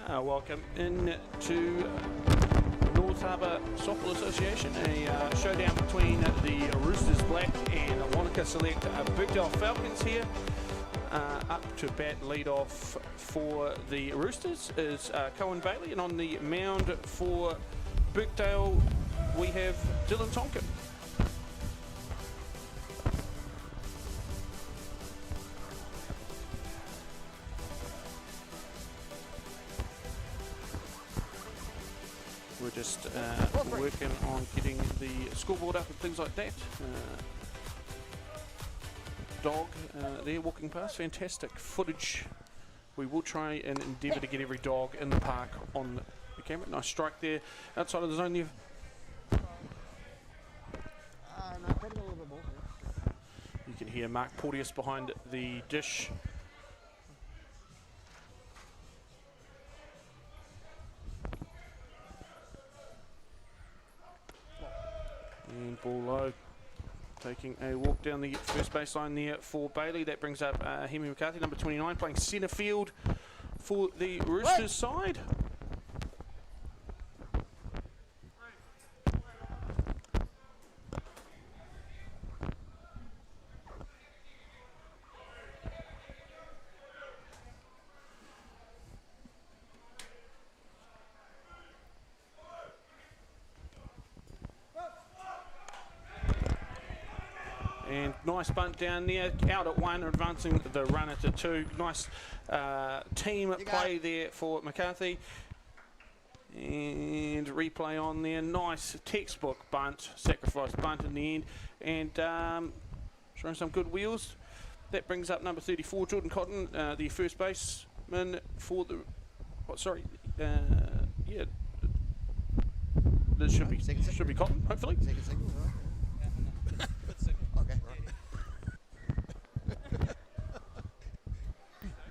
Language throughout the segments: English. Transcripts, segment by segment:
Welcome in to North Harbour Softball Association, a showdown between the Roosters Black and Wanaka Select Birkdale Falcons here. Up to bat lead off for the Roosters is Cohen Bailey, and on the mound for Birkdale we have Dylan Tonkin. We're just working on getting the scoreboard up and things like that. Dog there walking past, fantastic footage. We will try and endeavour to get every dog in the park on the camera. Nice strike there outside of the zone there. You can hear Mark Porteous behind the dish. And ball low, taking a walk down the first baseline there for Bailey. That brings up Hemi McCarthy, number 29, playing centre field for the Roosters side. And nice bunt down there, out at one, advancing the runner to two. Nice team play there for McCarthy. And replay on there, nice textbook bunt, sacrifice bunt in the end. And showing some good wheels. That brings up number 34, Jordan Cotton, the first baseman for the, yeah. This should be Cotton, hopefully. Second, right? Okay, right.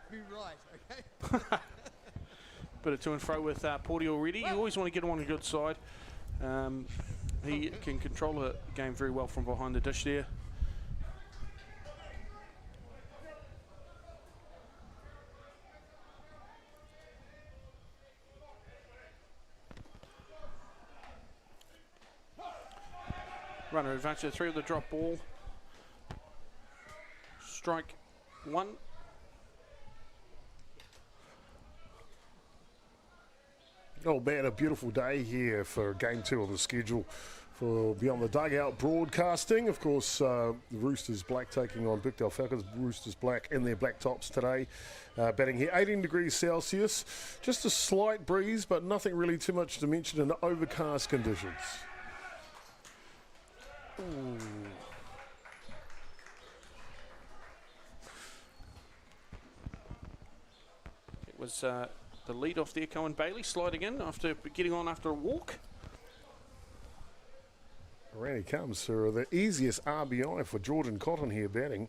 Be right, okay? Bit of to and fro with Porty already. You always want to get him on a good side. He can control the game very well from behind the dish there. Runner advances three of the drop ball. Strike one. Oh man, a beautiful day here for game two on the schedule for Beyond the Dugout broadcasting. Of course, the Roosters Black taking on Birkdale Falcons. Roosters Black in their black tops today. Batting here, 18 degrees Celsius. Just a slight breeze, but nothing really too much to mention in overcast conditions. Ooh. It was the lead off there, Cohen Bailey sliding in after getting on after a walk. Around he comes, sir. The easiest RBI for Jordan Cotton here batting.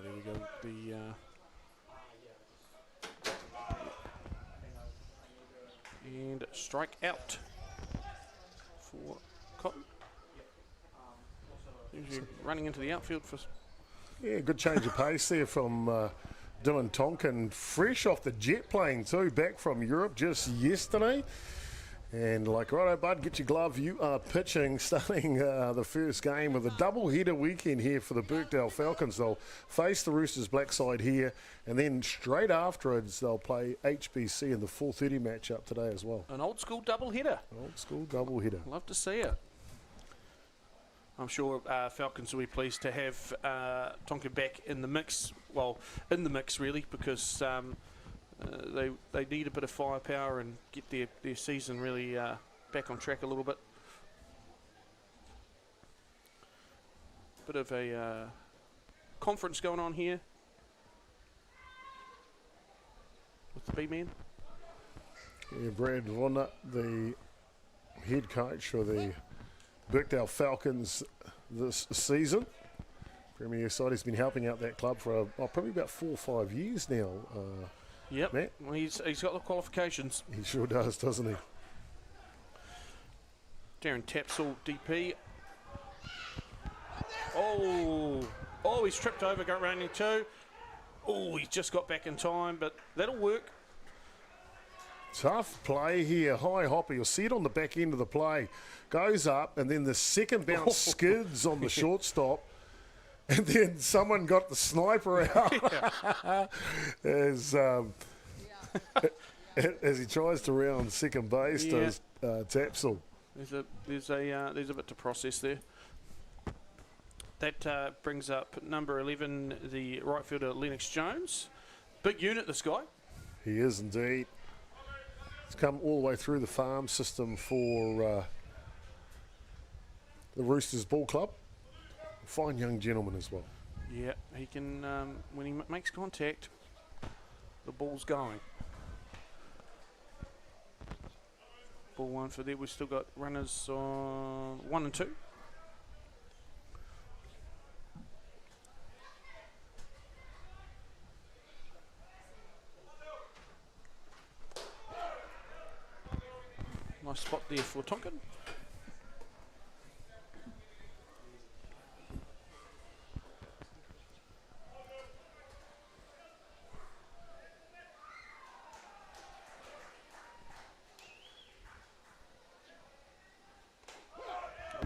There we go. The and strike out for Cotton. Usually running into the outfield for. Yeah, good change of pace there from Dylan Tonkin. Fresh off the jet plane too, back from Europe just yesterday. And like, righto, bud, get your glove. You are pitching, starting the first game with a double-header weekend here for the Birkdale Falcons. They'll face the Roosters Black side here, and then straight afterwards they'll play HBC in the 4:30 matchup today as well. An old-school double-header. Old school double-header. Love to see it. I'm sure Falcons will be pleased to have Tonkin back in the mix. Well, in the mix really, because they need a bit of firepower and get their season really back on track a little bit. Bit of a conference going on here with the B-man. Yeah, Brad Vonda, the head coach for the Birkdale Falcons this season. Premier side, has been helping out that club for probably about 4 or 5 years now. Yep, Matt? well, he's got the qualifications. He sure does, doesn't he? Darren Tapsell, DP. Oh, he's tripped over, got running too. Oh, he's just got back in time, but that'll work. Tough play here. High hopper. You'll see it on the back end of the play. Goes up, and then the second bounce skids on the shortstop. And then someone got the sniper out as he tries to round second base to Tapsell. There's a bit to process there. That brings up number 11, the right fielder Lennox Jones. Big unit, this guy. He is indeed. He's come all the way through the farm system for the Roosters Ball Club. Fine young gentleman as well. Yeah, he can, when he makes contact, the ball's going. Ball one for there. We've still got runners on 1 and 2. Nice spot there for Tonkin.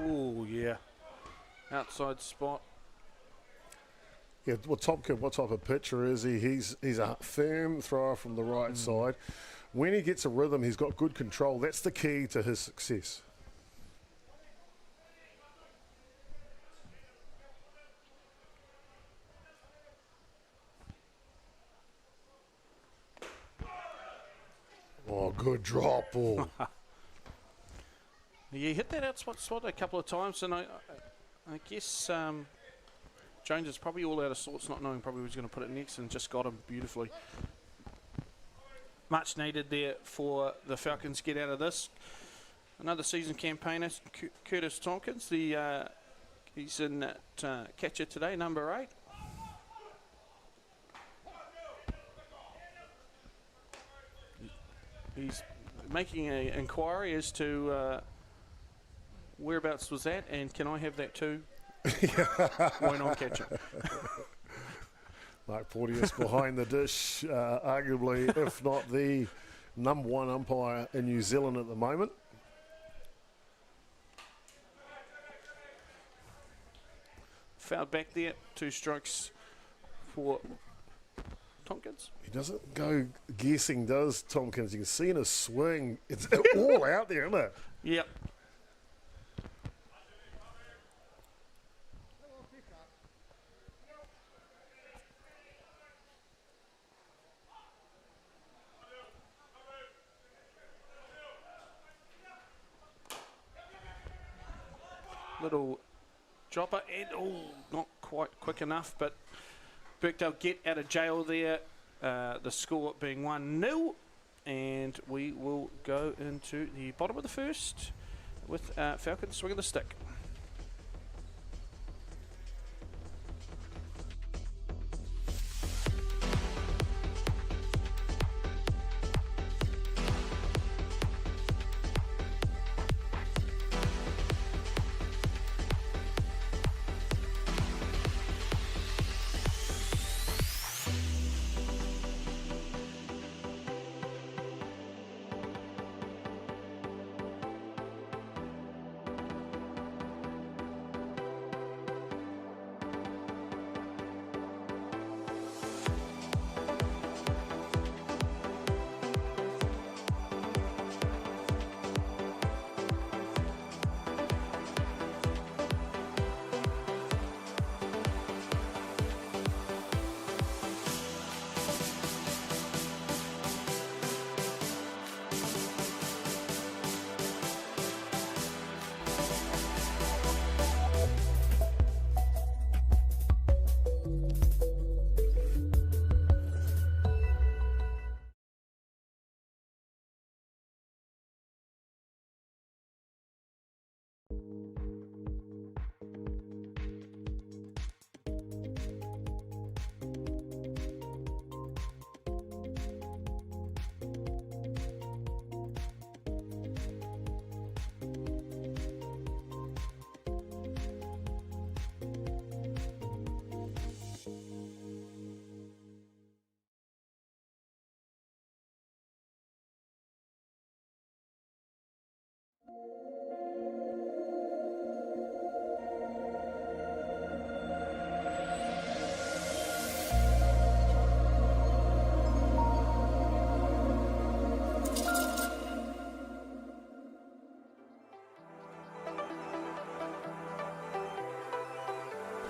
Oh yeah, outside spot. Yeah, well, Tonkin, what type of pitcher is he? He's a firm thrower from the right side. When he gets a rhythm, he's got good control. That's the key to his success. Oh, good drop ball. Yeah, he hit that outside spot a couple of times, and I guess Jones is probably all out of sorts, not knowing probably who's going to put it next, and just got him beautifully. Much needed there for the Falcons get out of this. Another season campaigner, Curtis Tompkins. He's in that catcher today, number 8. He's making an inquiry as to whereabouts was that, and can I have that too? Why not catcher? Mark Porteous behind the dish, arguably, if not the number 1 umpire in New Zealand at the moment. Fouled back there, 2 strikes for Tompkins. He doesn't go guessing, does Tompkins? You can see in his swing, it's all out there, isn't it? Yep. Little dropper, and not quite quick enough, but Birkdale get out of jail there. The score being 1-0, and we will go into the bottom of the first with Falcons swinging the stick.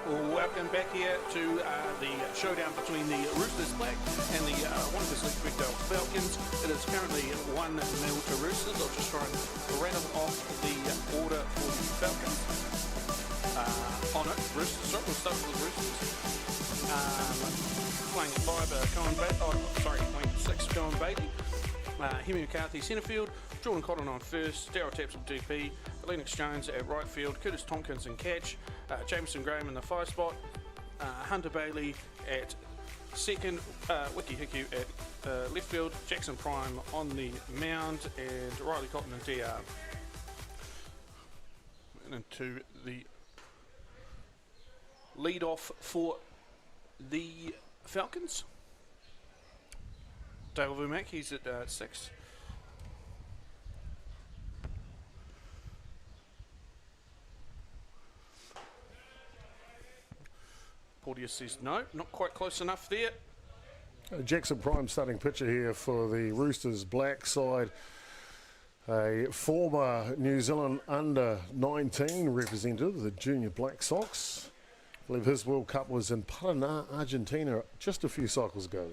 Welcome back here to the showdown between the Roosters Black and the Wanaka Select Dugout Falcons. It is currently 1-0 to Roosters. I'll just try and rattle off the order for the Falcons. Roosters. Sorry, we'll start with Roosters. Playing at 5, playing at 6, Cohen Bailey. Hemi McCarthy centre field, Jordan Cotton on first, Darryl Tapson DP, Lennox Jones at right field, Curtis Tompkins in catch, Jameson Graham in the 5 spot, Hunter Bailey at second, Wiki Hiku at left field, Jackson Prime on the mound, and Riley Cotton and DR. And into the lead off for the Falcons. Dale Vumac, he's at 6. Porteous says no, not quite close enough there. Jackson Prime starting pitcher here for the Roosters Black side. A former New Zealand under-19 representative of the Junior Black Sox. I believe his World Cup was in Paraná, Argentina, just a few cycles ago.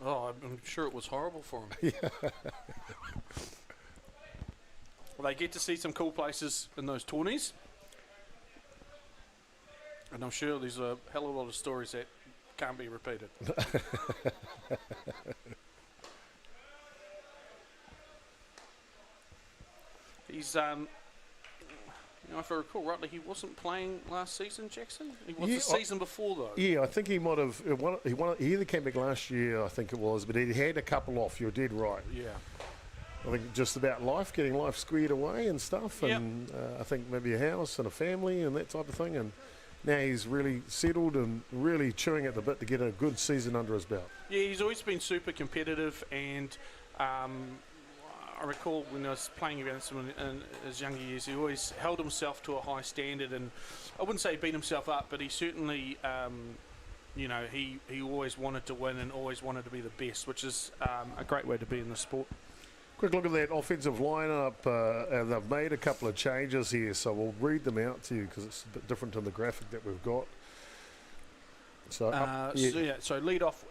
Oh, I'm sure it was horrible for him. Yeah. Well, they get to see some cool places in those tourneys. And I'm sure there's a hell of a lot of stories that can't be repeated. He's, if I recall rightly, he wasn't playing last season, Jackson? He was the season before, though. Yeah, I think he might have. He either came back last year, I think it was, but he had a couple off. You're dead right. Yeah. I think just about life, getting life squared away and stuff. And I think maybe a house and a family and that type of thing. And now he's really settled and really chewing at the bit to get a good season under his belt. Yeah, he's always been super competitive, and I recall when I was playing against him in his younger years, he always held himself to a high standard, and I wouldn't say he beat himself up, but he certainly, he always wanted to win and always wanted to be the best, which is a great way to be in the sport. Quick look at that offensive lineup, and they've made a couple of changes here, so we'll read them out to you because it's a bit different to the graphic that we've got. So, so lead off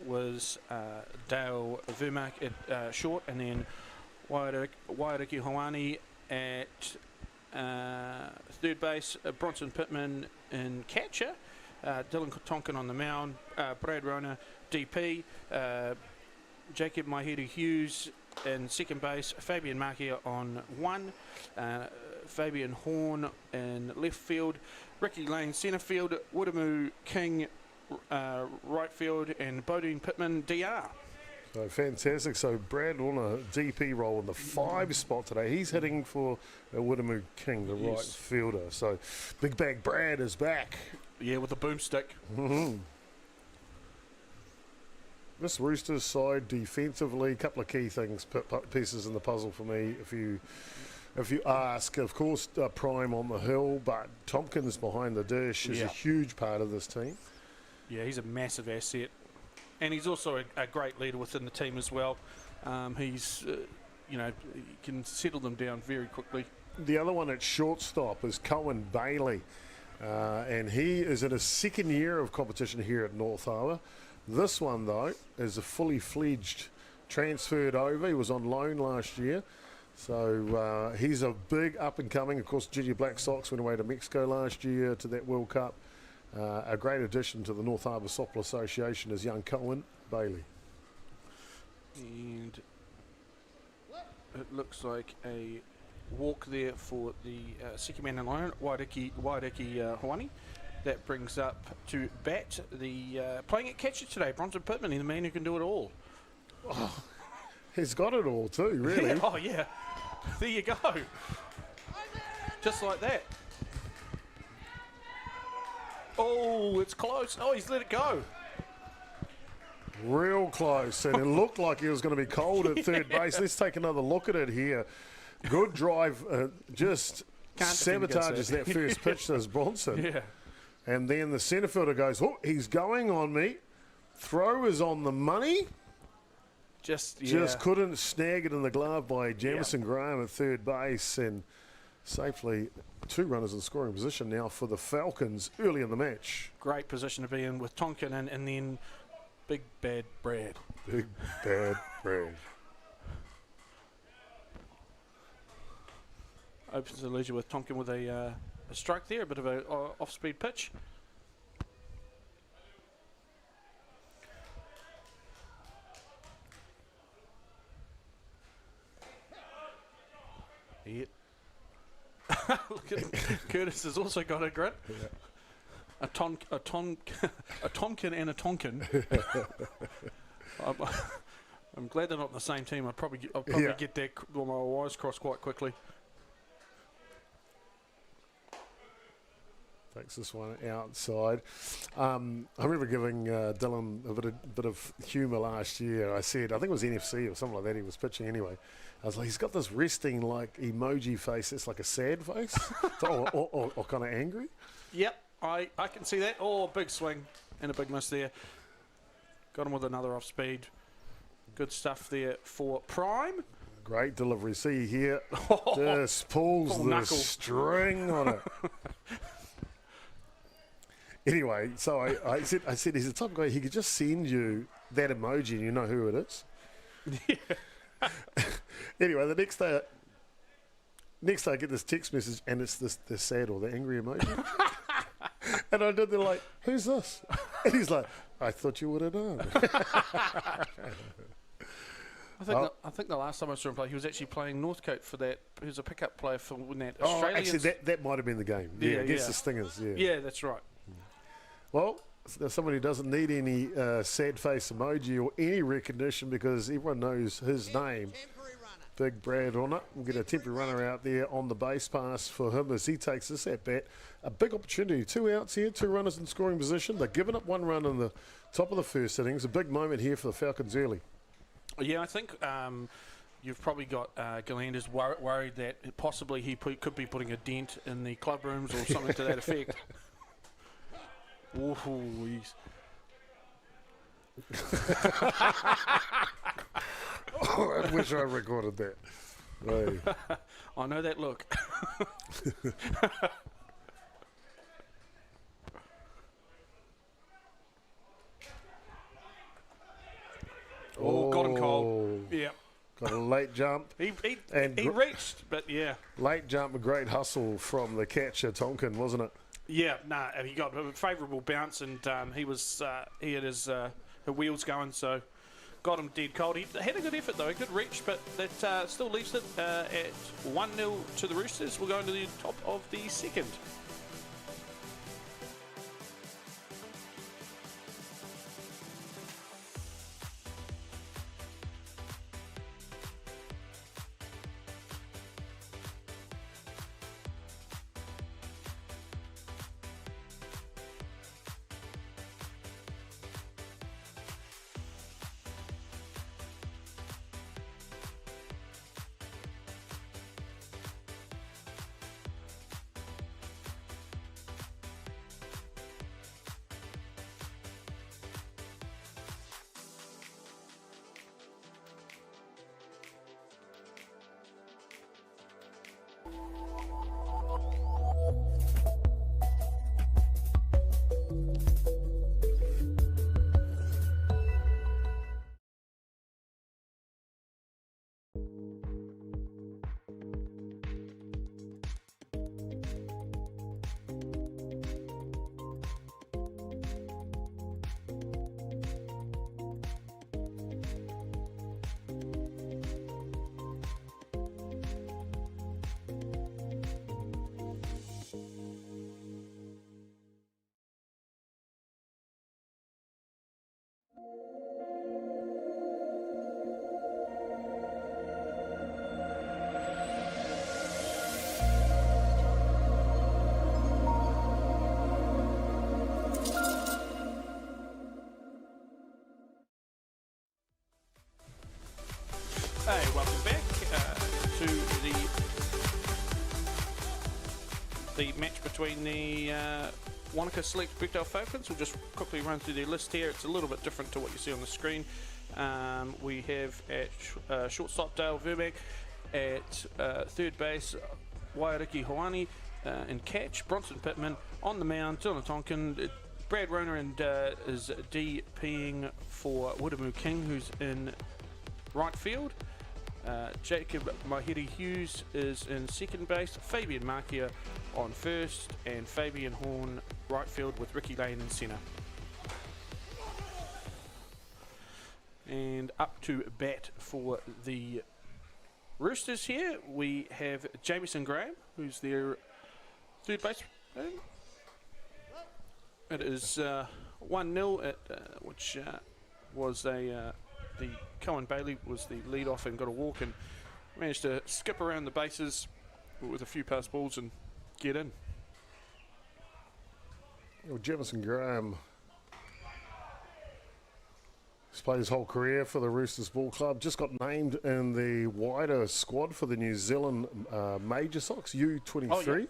was Dale Vumac at short, and then Wairiki Hawani at third base, Bronson Pittman in catcher, Dylan Tonkin on the mound, Brad Rona DP, Jacob Mahiru Hughes in second base, Fabian Markia on 1, Fabian Horn in left field, Ricky Lane centre field, Woodamu King right field, and Bodine Pittman DR. So fantastic. So Brad on a DP role in the 5 spot today. He's hitting for Woodamu King, the right fielder. So Big Bag Brad is back. Yeah, with a boomstick. Mm-hmm. This Roosters side defensively, a couple of key things, pieces in the puzzle for me. If you ask, of course, Prime on the hill, but Tompkins behind the dish is a huge part of this team. Yeah, he's a massive asset. And he's also a great leader within the team as well. He's, he can settle them down very quickly. The other one at shortstop is Cohen Bailey. And he is in his second year of competition here at North Harbour. This one, though, is a fully fledged, transferred over. He was on loan last year. So he's a big up-and-coming. Of course, Junior Black Sox went away to Mexico last year to that World Cup. A great addition to the North Harbour Softball Association is young Cohen Bailey. And it looks like a walk there for the second man in line, Wairiki Hawani. That brings up to bat the playing at catcher today, Bronson Pittman, the man who can do it all. Oh, he's got it all too, really. Yeah, oh, yeah. There you go. Just like that. Oh, it's close. Oh, he's let it go. Real close, and it looked like he was going to be cold at third base. Let's take another look at it here. Good drive, just Can't defend against sabotages that. that first pitch, does Bronson. Yeah. And then the centre fielder goes, oh, he's going on me. Throw is on the money. Just couldn't snag it in the glove by Jamison Graham at third base, and safely 2 runners in scoring position now for the Falcons early in the match. Great position to be in with Tonkin and then Big Bad Brad. Big Bad Brad. Opens the leisure with Tonkin with a strike there, a bit of a off-speed pitch. Yeah. Look at Curtis has also got a grit. Yeah. A Tonkin and a Tonkin. I'm glad they're not on the same team. I'll probably get that my wires crossed quite quickly. Takes this one outside. I remember giving Dylan a bit of humour last year. I said, I think it was NFC or something like that. He was pitching anyway. I was like, he's got this resting like emoji face. It's like a sad face, or kind of angry. Yep, I can see that. Oh, big swing and a big miss there. Got him with another off speed. Good stuff there for Prime. Great delivery. See here, just pulls the knuckle. string on it. Anyway, so I said he's the type of guy, he could just send you that emoji and you know who it is. Yeah. Anyway, the next day I get this text message and it's the sad or the angry emoji. And I did the like, who's this? And he's like, I thought you would have known. I think the last time I saw him play, he was actually playing Northcote for that. He was a pickup player for when that Australians. Actually, that might have been the game. Yeah, against the Stingers. Yeah. Yeah, that's right. Well, there's somebody who doesn't need any sad face emoji or any recognition because everyone knows his name. Big Brad on it. We'll get a temporary runner out there on the base pass for him as he takes this at bat. A big opportunity. 2 outs here, 2 runners in scoring position. They're giving up 1 run in the top of the first innings. A big moment here for the Falcons early. Yeah, I think you've probably got Galanders worried that possibly he could be putting a dent in the club rooms or something to that effect. Oh, I wish I recorded that. Hey. I know that look. Got him cold. Yeah. Got a late jump. He reached, but yeah. Late jump, a great hustle from the catcher, Tonkin, wasn't it? Yeah, he got a favourable bounce and he had his wheels going, so got him dead cold. He had a good effort though, a good reach, but that still leaves it at 1-0 to the Roosters. We'll go into the top of the second. the match between the Wanaka Select Birkdale Falcons. We'll just quickly run through their list here. It's a little bit different to what you see on the screen. We have at shortstop Dale Verbeek, at third base Wairiki Hoani, and catch Bronson Pittman. On the mound, Dylan Tonkin, Brad Rona and is DPing for Widamu King, who's in right field. Jacob Mahiri Hughes is in second base, Fabian Markia on first, and Fabian Horn right field with Ricky Lane in centre. And up to bat for the Roosters here, we have Jamieson Graham, who's their third baseman. It is 1-0, which was the Cohen Bailey was the lead off and got a walk and managed to skip around the bases with a few pass balls and get in. Well, Jamison Graham has played his whole career for the Roosters Ball Club. Just got named in the wider squad for the New Zealand Major Sox U23. Oh, yeah.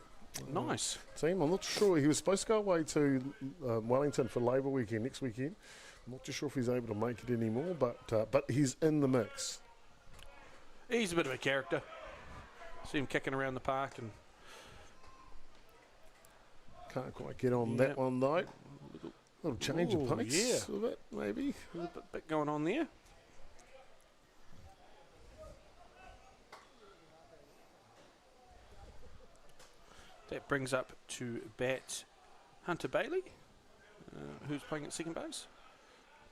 Nice team. I'm not sure. He was supposed to go away to Wellington for Labour weekend next weekend. I'm not too sure if he's able to make it anymore, but he's in the mix. He's a bit of a character. See him kicking around the park and can't quite get on that one though. Little change of pace, yeah. A bit maybe. A little bit going on there. That brings up to bat Hunter Bailey, who's playing at second base.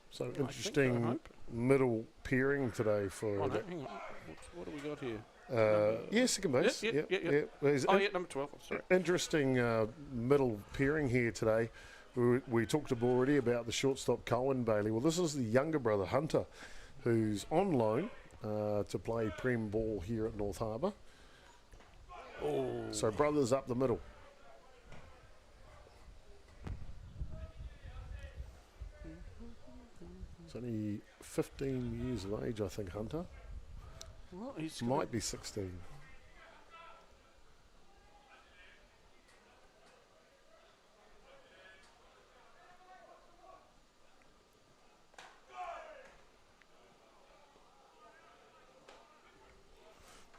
So interesting middle pairing today for. Oh, no, hang on. What do we got here? Yeah, second base. Yeah. Number 12. Sorry. Interesting middle pairing here today. We talked already about the shortstop Cohen Bailey. Well, this is the younger brother Hunter, who's on loan to play Prem ball here at North Harbour. Oh. So brothers up the middle. He's only 15 years of age, I think, Hunter. Well, he might be 16.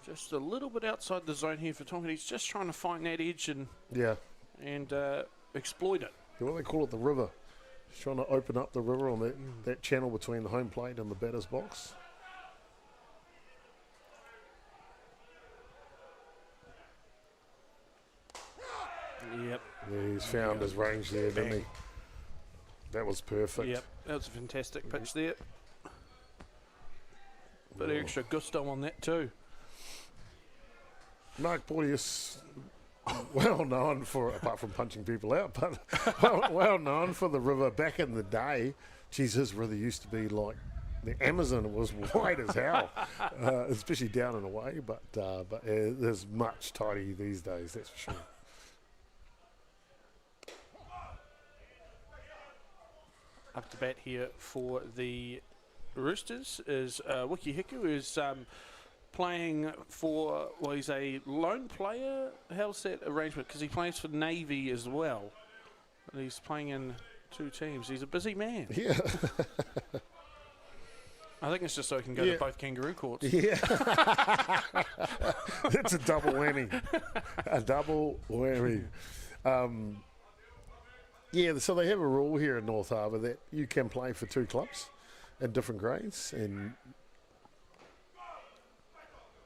Just a little bit outside the zone here for Tonkin. He's just trying to find that edge and exploit it. Yeah, what they call it, the river. He's trying to open up the river on that channel between the home plate and the batter's box. Yep. Yeah, he's found his range there, didn't he? That was perfect. Yep, that was a fantastic pitch there. Bit of extra gusto on that too. Mark Porteous, well known for, apart from punching people out, but well known for the river back in the day. Geez, his river used to be like the Amazon. It was wide as hell, especially down and away, but there's much tidy these days, that's for sure. Up to bat here for the Roosters is Wiki Hiku, who's playing for, well, he's a lone player. How's that arrangement? Because he plays for Navy as well. And he's playing in two teams. He's a busy man. Yeah. I think it's just so he can go to both kangaroo courts. Yeah. That's a double whammy. A double whammy. Yeah, so they have a rule here in North Harbour that you can play for two clubs in different grades, and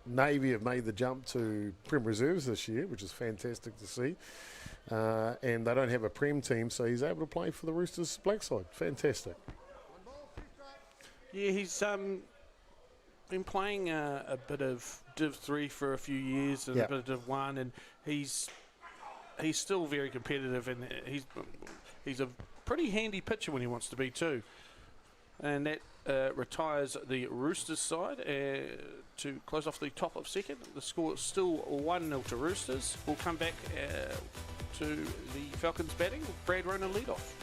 Navy have made the jump to Prem Reserves this year, which is fantastic to see. And they don't have a Prem team, so he's able to play for the Roosters black side. Fantastic. Yeah, he's been playing a bit of Div 3 for a few years and a bit of Div 1, and he's still very competitive, and he's a pretty handy pitcher when he wants to be too. And that retires the Roosters side to close off the top of second. The score is still 1-0 to Roosters. We'll come back to the Falcons batting. Brad Rona lead off.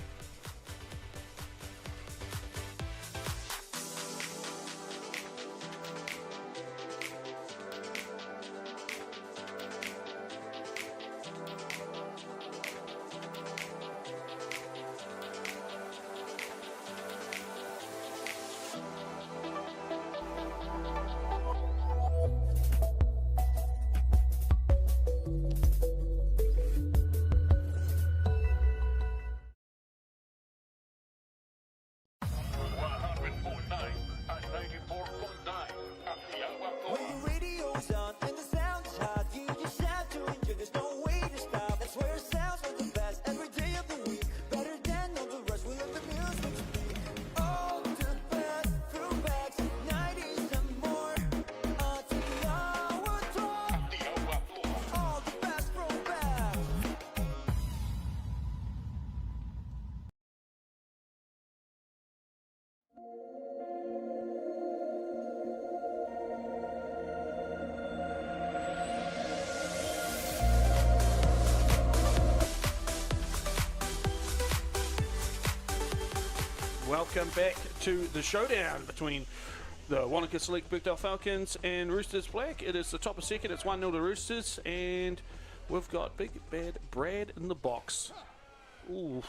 Welcome back to the showdown between the Wanaka Select Birkdale Falcons and Roosters Black. It is the top of second. It's 1-0 to Roosters, and we've got big bad Brad in the box. Ooh.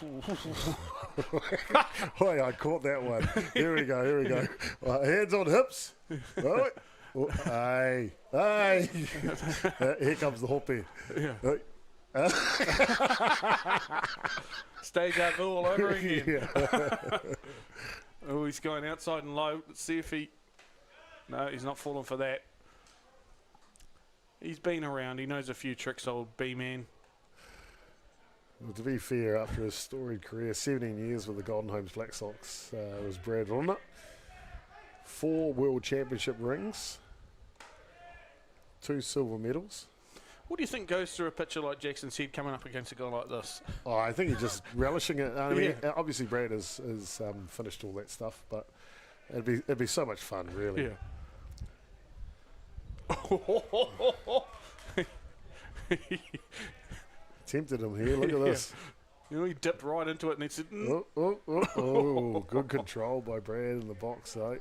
Boy, I caught that one. Here we go. Hands on hips. Oh, hey. Here comes the hoppy. Yeah. Stage out all over again. Yeah. Oh, he's going outside and low. Let's see if he... No, he's not falling for that. He's been around. He knows a few tricks, old B-man. Well, to be fair, after his storied career, 17 years with the Golden Homes Black Sox, was Brad on it. 4 World Championship rings, 2 silver medals. What do you think goes through a pitcher like Jackson's head coming up against a guy like this? Oh, I think he's just relishing it. I mean, obviously Brad has finished all that stuff, but it'd be so much fun, really. Yeah. Tempted him here. Look at this. You know, he dipped right into it and he said, Oh, good control by Brad in the box, though.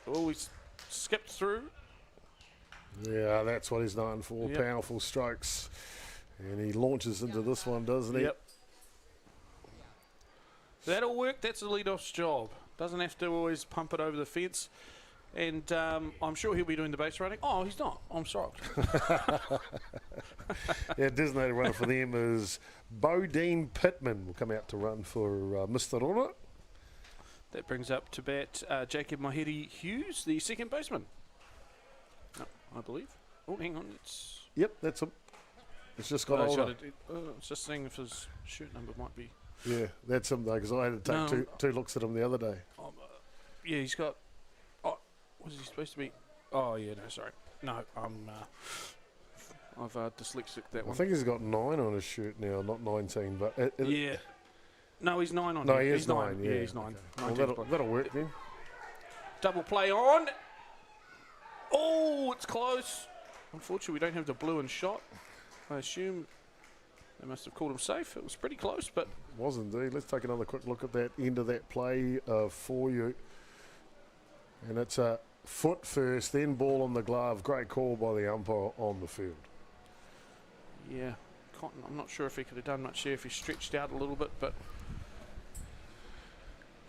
Oh, he's skipped through. Yeah, that's what he's known for. Yep. Powerful strokes. And he launches into this one, doesn't he? Yep. That'll work. That's the leadoff's job. Doesn't have to always pump it over the fence. And I'm sure he'll be doing the base running. Oh, he's not. I'm shocked. Yeah, designated runner for them is Bodine Pittman. Will come out to run for Mr. Rona. That brings up to bat Jacob Mahiri Hughes, the second baseman. No, I believe. Oh, hang on. Yep, that's him. It's just got older. I was just seeing if his shirt number might be. Yeah, that's him though, because I had to take two looks at him the other day. Yeah, he's got. Oh, was he supposed to be? Oh, yeah, no, sorry. No, I've dyslexic that one. I think he's got 9 on his shirt now, not 19, but... yeah. No, he's 9 on No, here. he is 9, yeah. Yeah, he's 9. Okay. Well, that'll work then. Double play on. Oh, it's close. Unfortunately, we don't have the blue and shot. I assume they must have called him safe. It was pretty close, but... Was indeed. Let's take another quick look at that end of that play for you. And it's a foot first, then ball on the glove. Great call by the umpire on the field. Yeah, Cotton, I'm not sure if he could have done much there if he stretched out a little bit, but...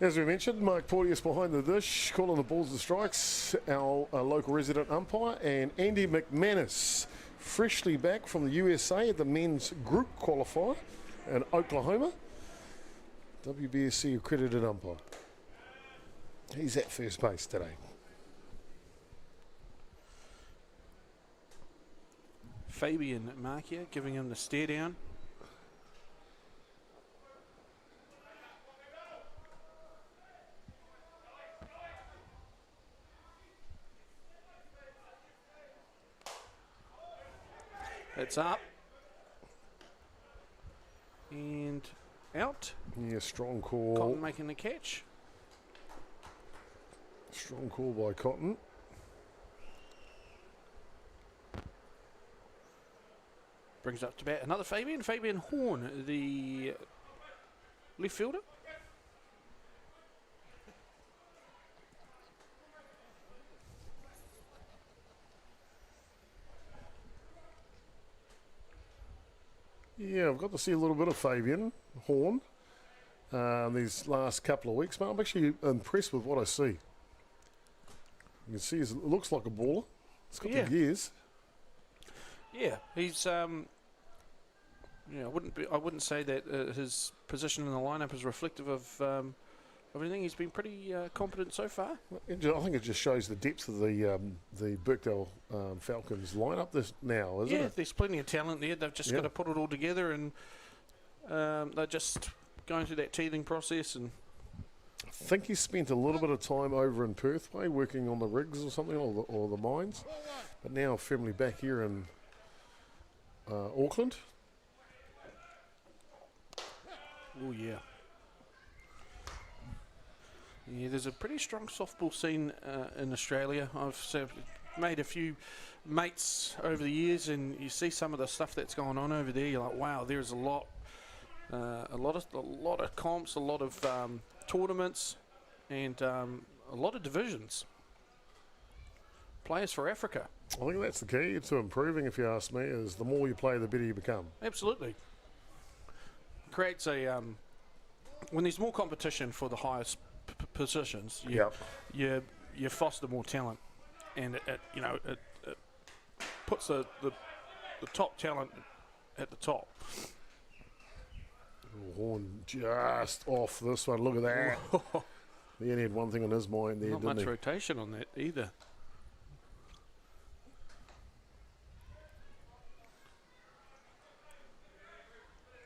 As we mentioned, Mike Porteous behind the dish, calling the balls and strikes, our local resident umpire, and Andy McManus, freshly back from the USA at the men's group qualifier in Oklahoma. WBSC accredited umpire. He's at first base today. Fabian Markia giving him the stare down. It's up. And out. Yeah, strong call. Cotton making the catch. Strong call by Cotton. Brings up to bat another Fabian. Fabian Horn, the left fielder. Yeah, I've got to see a little bit of Fabian Horn these last couple of weeks, but I'm actually impressed with what I see. You can see it looks like a baller. It's got the gears. Yeah, he's I wouldn't say that his position in the lineup is reflective of everything. He's been pretty competent so far. I think it just shows the depth of the Birkdale Falcons lineup now, isn't it? Yeah, there's plenty of talent there. They've just got to put it all together, and they're just going through that teething process. And I think he spent a little bit of time over in Perth way working on the rigs or something, or the mines, but now firmly back here in Auckland. Oh yeah. Yeah, there's a pretty strong softball scene in Australia. I've made a few mates over the years, and you see some of the stuff that's going on over there. You're like, wow, there's a lot of comps, a lot of tournaments, and a lot of divisions. Players for Africa. I think that's the key to improving, if you ask me, is the more you play, the better you become. Absolutely. Creates a when there's more competition for the highest positions, you foster more talent, and it puts the top talent at the top. Horn just off this one. Look at that. He only had one thing on his mind there, Not didn't much he? rotation on that either.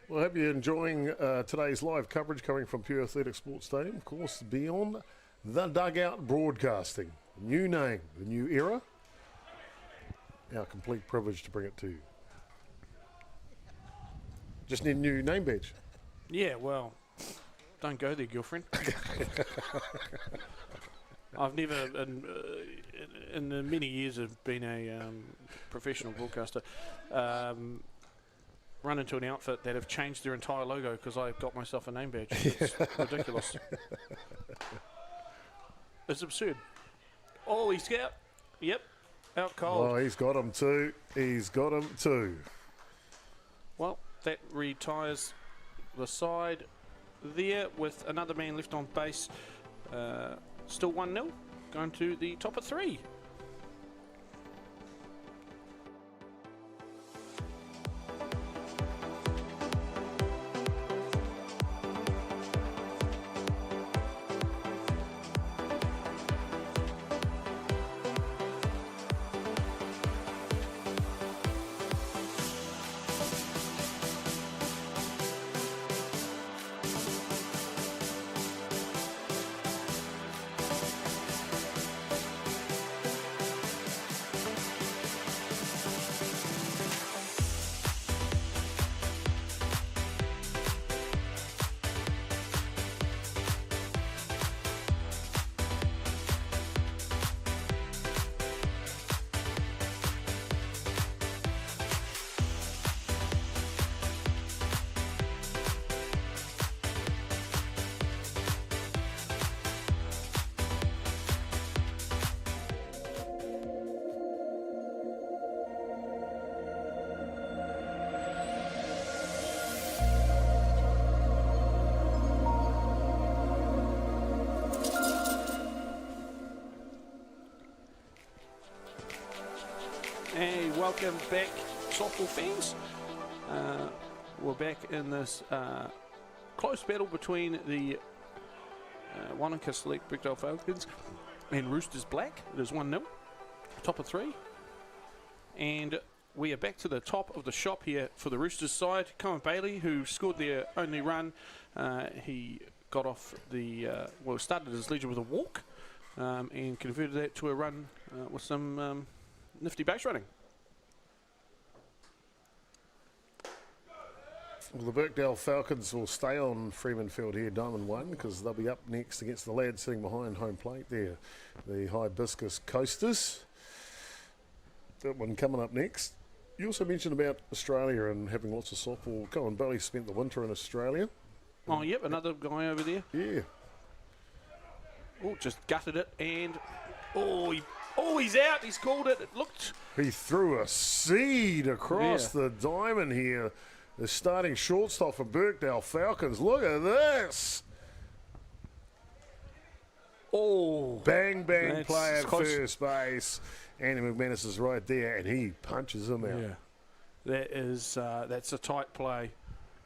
Well, I hope you're enjoying today's live coverage coming from Pure Athletic Sports Stadium. Of course, beyond the Dugout Broadcasting. New name, the new era. Our complete privilege to bring it to you. Just need a new name badge. Yeah, well, don't go there, girlfriend. I've never, in the many years of being a professional broadcaster, run into an outfit that have changed their entire logo because I got myself a name badge. It's ridiculous. It's absurd. Oh, he's out. Yep, out cold. Oh, he's got him too. He's got him too. Well, that retires the side there with another man left on base. Still 1-0, going to the top of 3. Hey, welcome back, softball fans. We're back in this close battle between the Wanaka Select Brickdale Falcons and Roosters Black. It is 1-0, top of 3. And we are back to the top of the shop here for the Roosters side. Cohen Bailey, who scored their only run, he got off the, started his leisure with a walk and converted that to a run with some nifty base running. Well, the Birkdale Falcons will stay on Freeman Field here, Diamond 1, because they'll be up next against the lads sitting behind home plate there, the Hibiscus Coasters. That one coming up next. You also mentioned about Australia and having lots of softball. Colin Bailey spent the winter in Australia. Oh, yep, another guy over there. Yeah. Oh, just gutted it, and he's out. He's called it. It looked. He threw a seed across the diamond here. The starting shortstop for Birkdale Falcons. Look at this. Oh. Bang, bang play at first base. Andy McManus is right there, and he punches him out. Yeah. That's a tight play.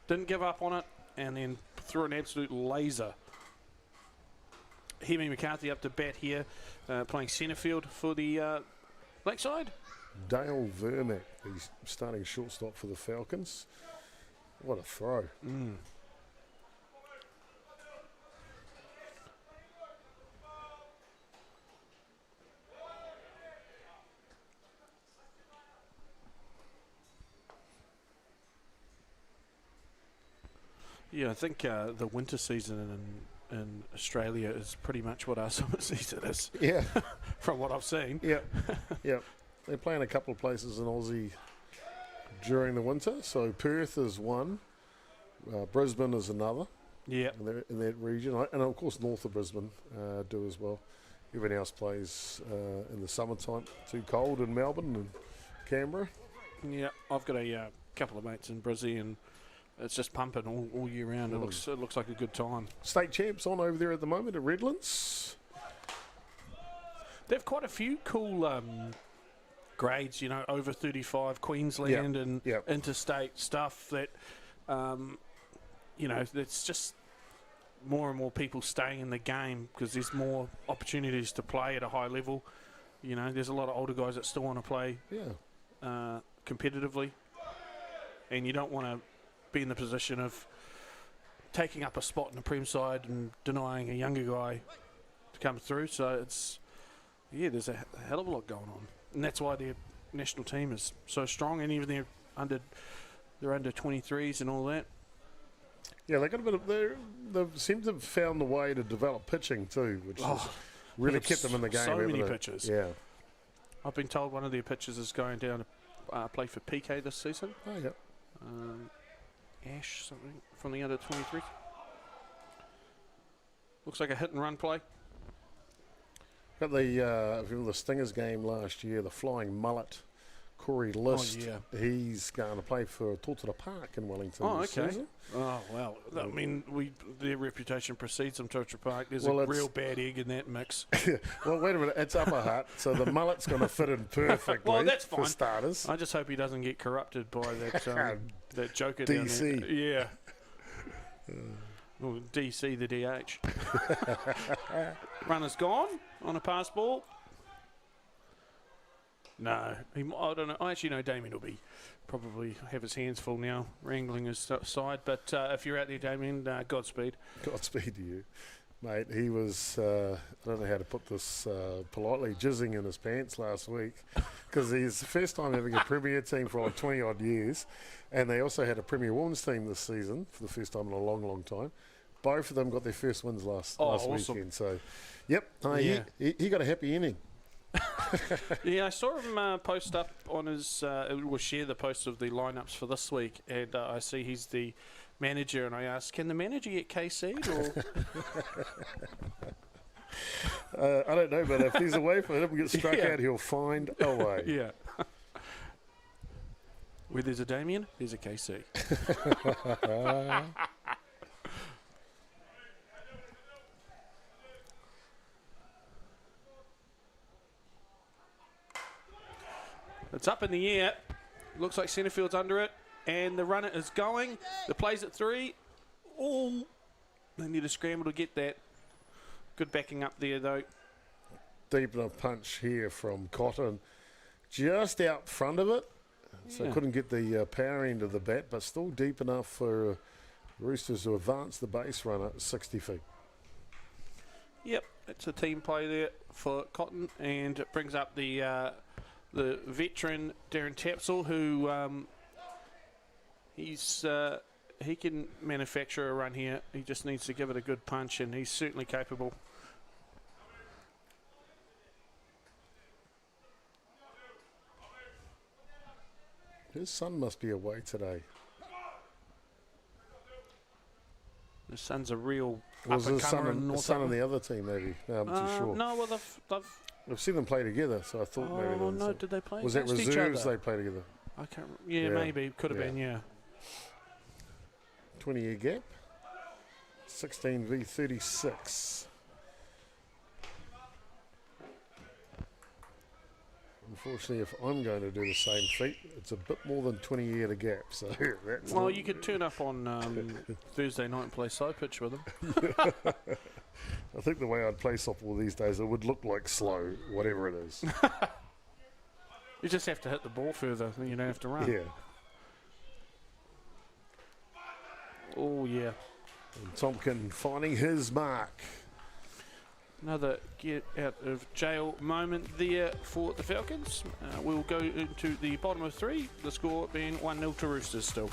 Didn't give up on it, and then threw an absolute laser. Hemi McCarthy up to bat here, playing centre field for the Lakeside. Dale Vermack, he's starting shortstop for the Falcons. What a throw. Yeah, I think the winter season in Australia is pretty much what our summer season is. Yeah. From what I've seen. Yeah. Yeah. They're playing a couple of places in Aussie during the winter. So Perth is one. Brisbane is another. Yeah. In that region. And of course, north of Brisbane do as well. Everyone else plays in the summertime. Too cold in Melbourne and Canberra. Yeah, I've got a couple of mates in Brizzy, and it's just pumping all year round. It looks like a good time. State champs on over there at the moment at Redlands. They have quite a few cool grades, you know, over 35 Queensland and interstate stuff that, you know, it's just more and more people staying in the game because there's more opportunities to play at a high level. You know, there's a lot of older guys that still want to play competitively, and you don't want to be in the position of taking up a spot in the Prem side and denying a younger guy to come through. So it's, there's a hell of a lot going on, and that's why their national team is so strong, and even their under 23s and all that. Yeah, they got a bit of. They seem to have found the way to develop pitching too, which has really kept them in the game. So many pitches. Yeah, I've been told one of their pitchers is going down to play for PK this season. Oh yeah. Ash something from the under 23. Looks like a hit and run play. Got the if you remember the Stingers game last year, the flying mullet. Corey List, he's going to play for Totara Park in Wellington this season. Oh, well, I mean, their reputation precedes them, Totara Park. There's a real bad egg in that mix. Well, wait a minute, it's Upper Hutt, so the mullet's going to fit in perfectly well, that's fine. For starters. I just hope he doesn't get corrupted by that that joker DC. down there. Yeah. Well, DC, the DH. Runner's gone on a pass ball. No, I don't know. I actually know Damien will be probably have his hands full now, wrangling his side. But if you're out there, Damien, Godspeed. Godspeed to you, mate. He was, I don't know how to put this politely, jizzing in his pants last week because he's the first time having a Premier team for like 20 odd years, and they also had a Premier Women's team this season for the first time in a long, long time. Both of them got their first wins last awesome. weekend. So, yep, he got a happy inning. Yeah, I saw him post up on his, we'll share the post of the lineups for this week, and I see he's the manager, and I asked, can the manager get KC'd? Or I don't know, but if there's a way for him to get struck out, he'll find a way. Yeah. Where there's a Damien, there's a KC. It's up in the air. Looks like centre field's under it. And the runner is going. The play's at 3. Oh, they need to scramble to get that. Good backing up there, though. Deep enough punch here from Cotton. Just out front of it. So couldn't get the power end of the bat, but still deep enough for Roosters to advance the base runner 60 feet. Yep, it's a team play there for Cotton. And it brings up the veteran Darren Tapsell, who he can manufacture a run here. He just needs to give it a good punch, and he's certainly capable. His son must be away today. His son's a real was his son on the other team, maybe? No, I'm too sure. No, well, I've seen them play together, so I thought maybe Oh, no, did they play was that against reserves each other? they play together? I can't yeah, maybe. Could have been, yeah. 20-year gap. 16 v 36. Unfortunately, if I'm going to do the same feat, it's a bit more than 20 year to gap. So that's well, you could turn up on Thursday night and play slow pitch with them. I think the way I'd play softball these days, it would look like slow, whatever it is. You just have to hit the ball further, then you don't have to run. Yeah. Oh, yeah. And Tompkin finding his mark. Another get out of jail moment there for the Falcons. We'll go into the bottom of 3, the score being 1-0 to Roosters still.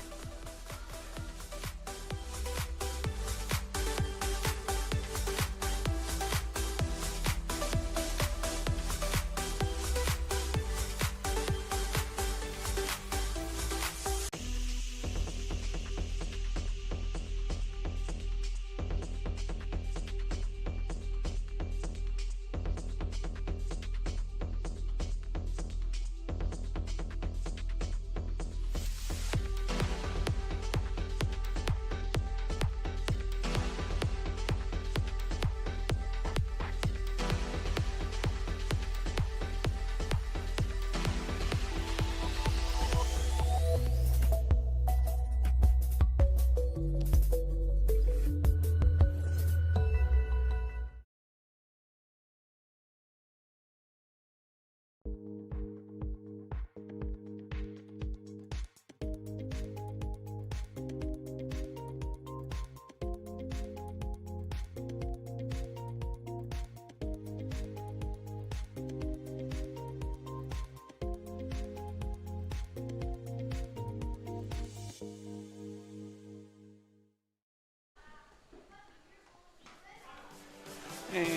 And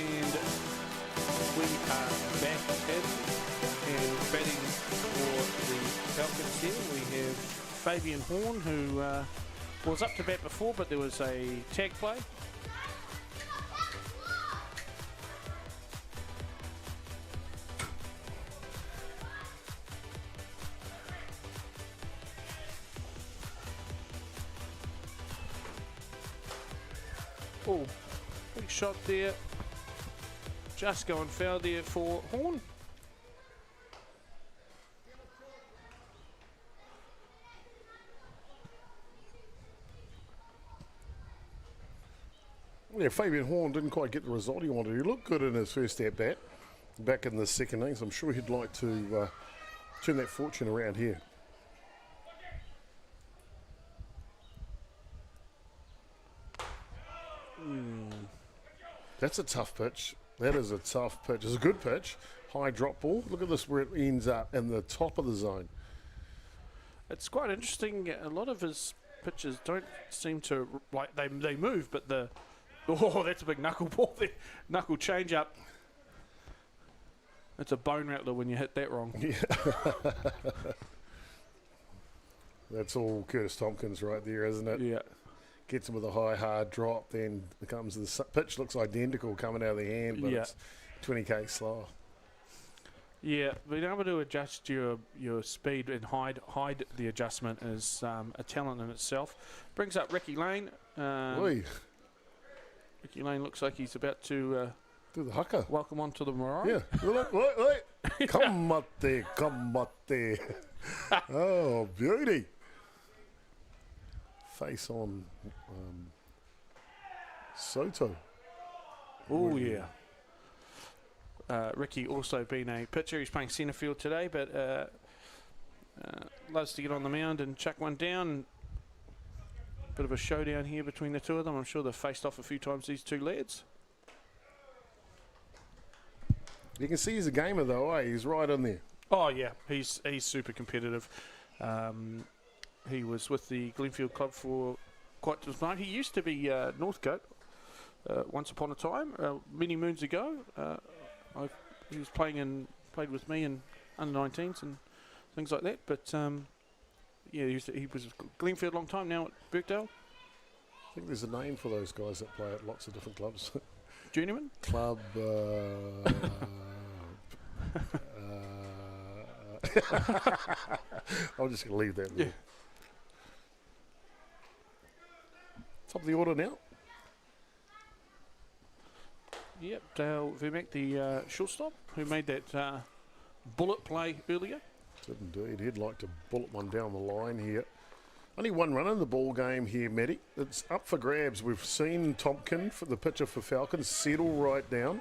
we are back in and batting for the Falcons here. We have Fabian Horn, who was up to bat before, but there was a tag play. Oh, big shot there. Just going foul there for Horn. Yeah, Fabian Horn didn't quite get the result he wanted. He looked good in his first at bat back in the second innings. I'm sure he'd like to turn that fortune around here. That's a tough pitch. That is a tough pitch. It's a good pitch. High drop ball. Look at this where it ends up in the top of the zone. It's quite interesting. A lot of his pitches don't seem to, like, they move, but oh, that's a big knuckle ball there. Knuckle change up. It's a bone rattler when you hit that wrong. Yeah. That's all Curtis Tompkins right there, isn't it? Yeah. Gets him with a high, hard drop, then becomes the pitch looks identical coming out of the hand, but it's 20k slower. Yeah, being able to adjust your speed and hide the adjustment is a talent in itself. Brings up Ricky Lane. Ricky Lane looks like he's about to do the haka. Welcome on to the Marae. Yeah. Wait. Come up there. Oh, beauty. Face on Soto. Oh, yeah. Ricky also being a pitcher. He's playing centre field today, but loves to get on the mound and chuck one down. Bit of a showdown here between the two of them. I'm sure they've faced off a few times, these two lads. You can see he's a gamer, though, eh? He's right in there. Oh, yeah. He's super competitive. He was with the Glenfield club for quite some time. He used to be Northcote once upon a time, many moons ago. He was played with me in under-19s and things like that. But yeah, he was Glenfield a long time now at Birkdale. I think there's a name for those guys that play at lots of different clubs. Journeyman? Club. I'm just going to leave that there. Yeah. Top of the order now. Yep, Dale Vermack, the shortstop, who made that bullet play earlier. Did indeed. He'd like to bullet one down the line here. Only one run in the ball game here, Matty. It's up for grabs. We've seen Tompkin, for the pitcher for Falcons, settle right down.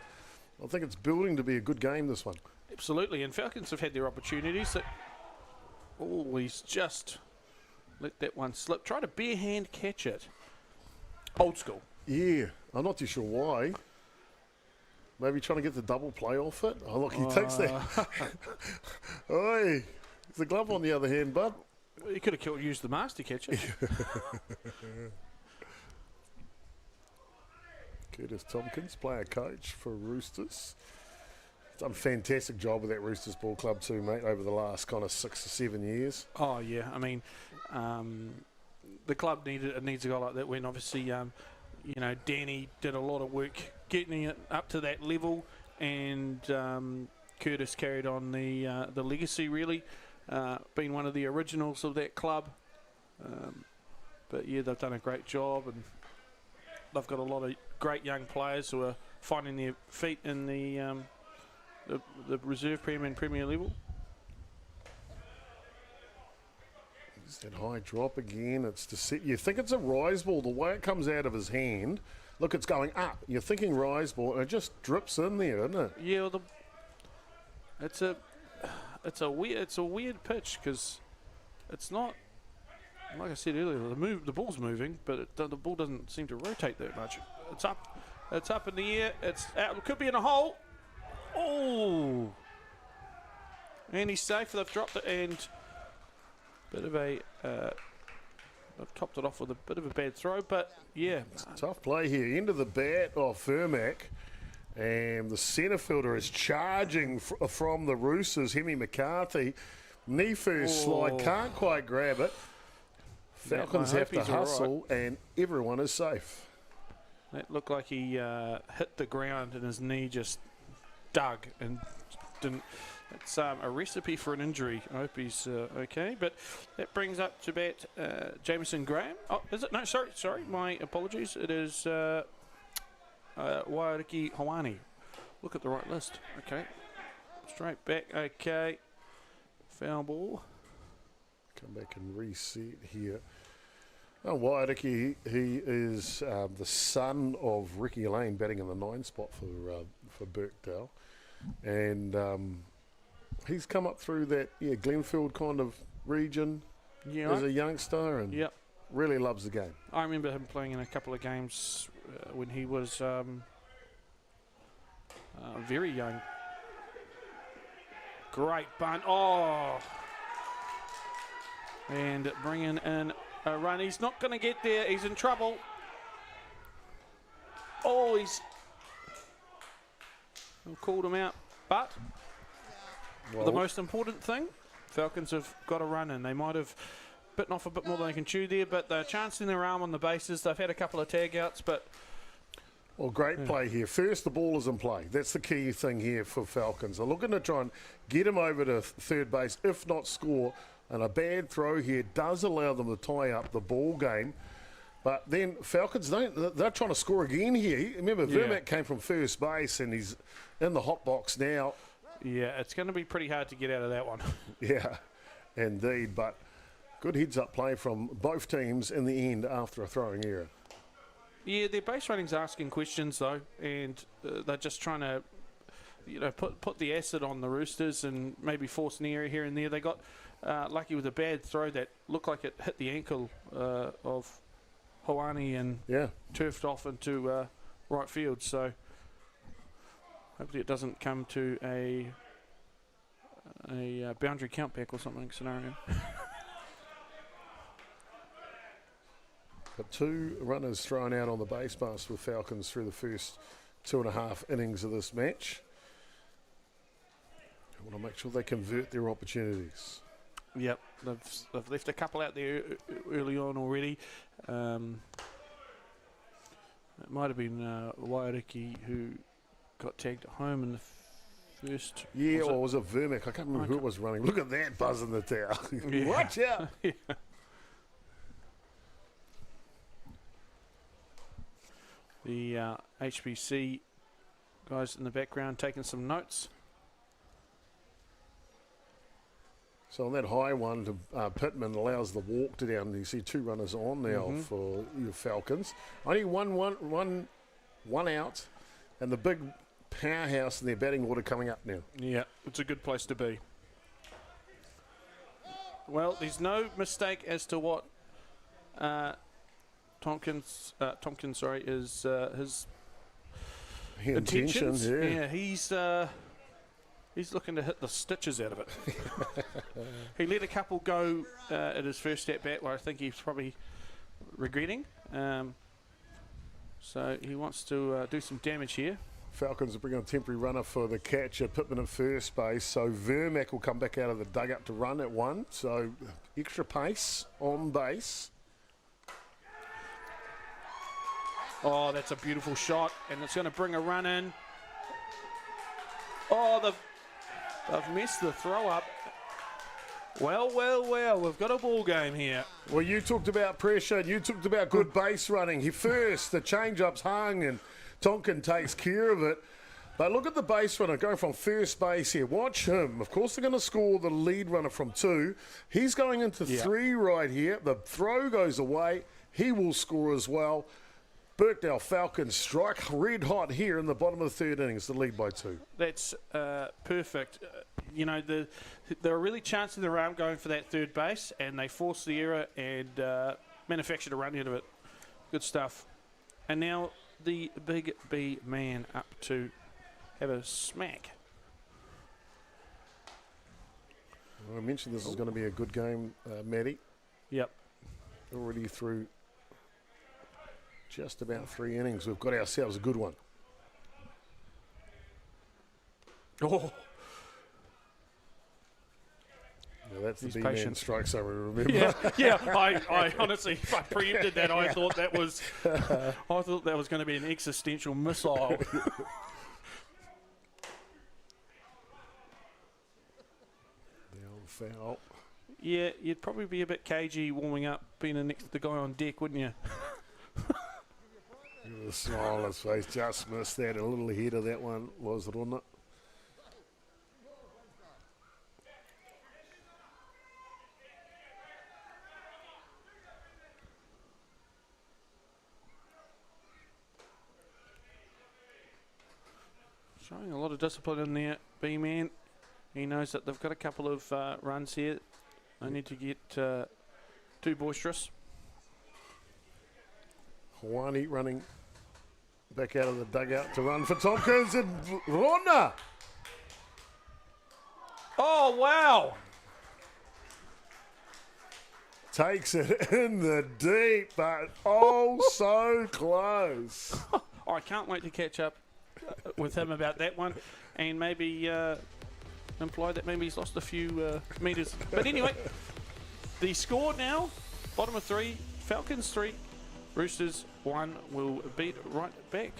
I think it's building to be a good game, this one. Absolutely, and Falcons have had their opportunities. He's just let that one slip. Try to bare hand catch it. Old school. Yeah, I'm not too sure why. Maybe trying to get the double play off it. Oh, look, he takes that. Oi, there's the glove on the other hand, bud. He could have used the mask to catch it. Curtis Tompkins, player coach for Roosters. Done a fantastic job with that Roosters ball club too, mate, over the last kind of 6 or 7 years. Oh, yeah. I mean, the club needs a guy like that when obviously, Danny did a lot of work getting it up to that level, and Curtis carried on the legacy, really, being one of the originals of that club. But, yeah, they've done a great job, and they've got a lot of great young players who are finding their feet in the reserve Premier and Premier level. It's that high drop again. It's to set. You think it's a rise ball. The way it comes out of his hand, look, it's going up. You're thinking rise ball, and it just drips in there, isn't it? Yeah, well, it's a it's a weird pitch because it's not, like I said earlier, the ball's moving, but the ball doesn't seem to rotate that much. It's up in the air. It's out. It could be in a hole. Oh, and he's safe. They've dropped it, and bit of a. They've topped it off with a bit of a bad throw, but yeah, it's a tough play here. Into the bat of Vermack. And the centre fielder is charging from the Roosters, Hemi McCarthy. Knee first slide, can't quite grab it. Falcons have to hustle, and everyone is safe. That looked like he hit the ground and his knee just dug and didn't. It's a recipe for an injury. I hope he's okay. But that brings up to bat Jamison Graham. Oh, is it? No, sorry. My apologies. It is... Wairiki Hawani. Look at the right list. Okay. Straight back. Okay. Foul ball. Come back and reset here. Oh, Wairiki, he is the son of Ricky Lane batting in the 9 spot for Birkdale. And he's come up through that Glenfield kind of region as a youngster and really loves the game. I remember him playing in a couple of games when he was very young. Great bunt. Oh! And bringing in a run. He's not going to get there. He's in trouble. Oh, he's called him out. But the most important thing, Falcons have got a run in. They might have bitten off a bit more than they can chew there, but they're chancing their arm on the bases. They've had a couple of tag outs, but... Well, great play here. First, the ball is in play. That's the key thing here for Falcons. They're looking to try and get him over to third base, if not score. And a bad throw here does allow them to tie up the ball game. But then Falcons they're trying to score again here. Remember, Vermack came from first base and he's in the hot box now. Yeah, it's going to be pretty hard to get out of that one. Yeah, indeed. But good heads-up play from both teams in the end after a throwing error. Yeah, their base running's asking questions, though, and they're just trying to, put the acid on the Roosters and maybe force an error here and there. They got lucky with a bad throw that looked like it hit the ankle of Hoani and turfed off into right field. So hopefully it doesn't come to a boundary countback or something scenario. But 2 runners thrown out on the base pass with Falcons through the first 2.5 innings of this match. I want to make sure they convert their opportunities. Yep, they've left a couple out there early on already. It might have been Wairiki who got tagged at home in the first. Yeah, or was it Vermack? I can't remember who it was running. Look at that buzz in the tower. Watch out! The HBC guys in the background taking some notes. So on that high one, to Pittman allows the walk to down. You see 2 runners on now for your Falcons. Only one out, and the big powerhouse in their batting order coming up now. Yeah, it's a good place to be. Well, there's no mistake as to what Tompkins, is his intentions. Yeah, he's looking to hit the stitches out of it. He let a couple go at his first at bat, where I think he's probably regretting. So he wants to do some damage here. Falcons are bringing a temporary runner for the catcher, Pittman at first base. So Vermack will come back out of the dugout to run at 1. So extra pace on base. Oh, that's a beautiful shot, and it's going to bring a run in. Oh, they've messed the throw up. Well, we've got a ball game here. Well, you talked about pressure, and you talked about good base running. He first, the change-up's hung, and Tonkin takes care of it. But look at the base runner going from first base here. Watch him. Of course, they're going to score the lead runner from 2. He's going into 3 right here. The throw goes away. He will score as well. Birkdale Falcons strike red hot here in the bottom of the third innings, the lead by 2. That's perfect. You know, they're really chancing their arm going for that third base, and they forced the error and manufactured a run out of it. Good stuff. And now the big B man up to have a smack. Well, I mentioned this is going to be a good game, Matty. Yep. Already through just about 3 innings. We've got ourselves a good one. Oh. Now that's the He's B-man patient. strike summary, remember? Yeah. I honestly, if I preempted that, I thought that was going to be an existential missile. The old foul. Yeah, you'd probably be a bit cagey warming up, being next to the guy on deck, wouldn't you? Look at the smile on his face. Just missed that. A little ahead of that one, was it, wasn't it? Showing a lot of discipline in there, B-man. He knows that they've got a couple of runs here. They need to get too boisterous. Hawani running back out of the dugout to run for Tompkins and Rona. Oh, wow. Takes it in the deep, but oh so close. I can't wait to catch up with him about that one and maybe imply that maybe he's lost a few metres. But anyway, the score now, bottom of 3, Falcons 3, Roosters 1 will beat right back.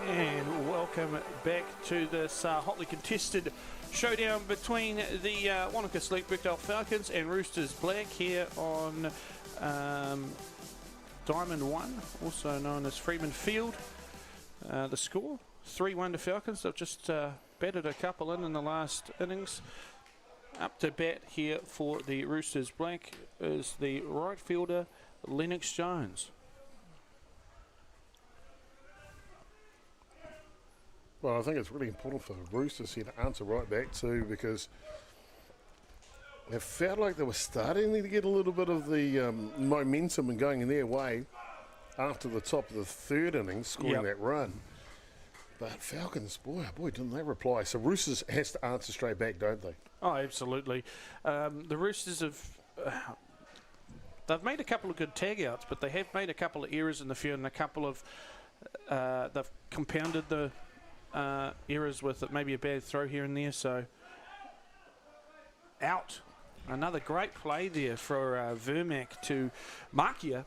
And welcome back to this hotly contested showdown between the Wanaka Select Birkdale Falcons and Roosters Black here on Diamond 1, also known as Freeman Field. The score, 3-1 to Falcons. They've just batted a couple in the last innings. Up to bat here for the Roosters Black is the right fielder, Lennox Jones. Well, I think it's really important for the Roosters here to answer right back too, because it felt like they were starting to get a little bit of the momentum and going in their way after the top of the third innings, scoring that run. But Falcons, boy, oh boy, didn't they reply. So Roosters has to answer straight back, don't they? Oh, absolutely. The Roosters have... they've made a couple of good tag-outs, but they have made a couple of errors in the field and a couple of... they've compounded the errors with maybe a bad throw here and there, so... Out. Another great play there for Vermac to Markia.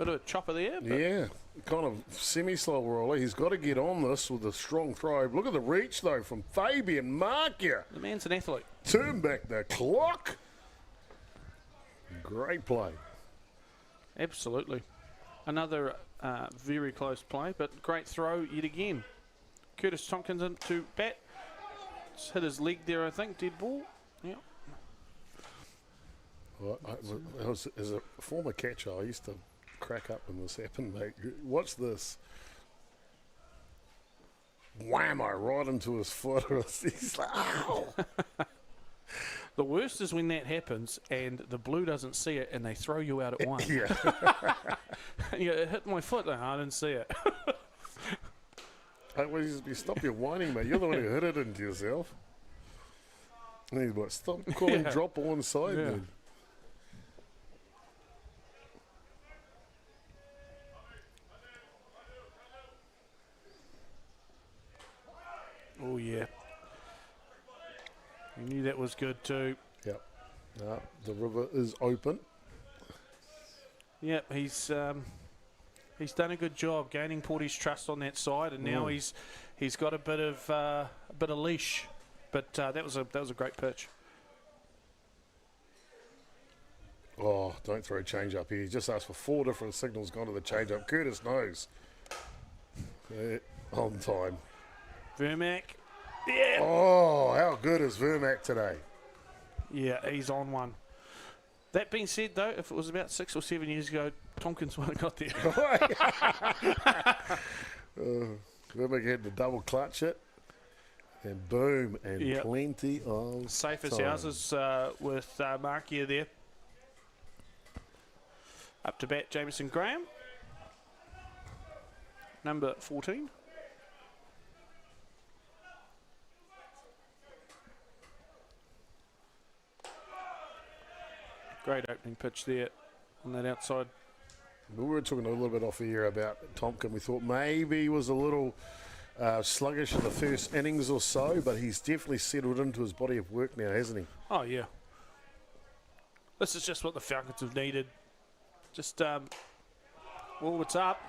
Bit of a chopper there. But Yeah, kind of semi-slow roller. He's got to get on this with a strong throw. Look at the reach, though, from Fabian Markia. the man's an athlete. Turn back the clock. Great play. Absolutely. Another very close play, but great throw yet again. Curtis Tompkins into bat. Just hit his leg there, I think. Dead ball. Yeah. Well, as a former catcher, I used to crack up when this happened, mate. Watch this. Whammo, right into his foot. He's like, ow. The worst is when that happens and the blue doesn't see it and they throw you out at one. Yeah. And you go, it hit my foot. No, I didn't see it. Hey, well, you stop your whining, mate. You're the one who hit it into yourself. And he's like, stop calling drop ball inside, Yeah. man. Oh, yeah. You knew that was good too. Yep. No, the river is open. Yep, he's done a good job gaining Porty's trust on that side, and now he's got a bit of leash. But that was a great pitch. Oh, don't throw a change up here. He just asked for 4 different signals, gone to the change up. Curtis knows. On time. Vermac. Yeah. Oh, how good is Vermac today? Yeah, he's on one. That being said, though, if it was about 6 or 7 years ago, Tompkins would have got there. Vermac had to double clutch it. And boom, and plenty of Safe as time. houses with Markia there. Up to bat, Jamieson Graham. Number 14. Great opening pitch there on that outside. We were talking a little bit off the air about Tompkins. We thought maybe he was a little sluggish in the first innings or so, but he's definitely settled into his body of work now, hasn't he? Oh, yeah. This is just what the Falcons have needed. Just, what's up?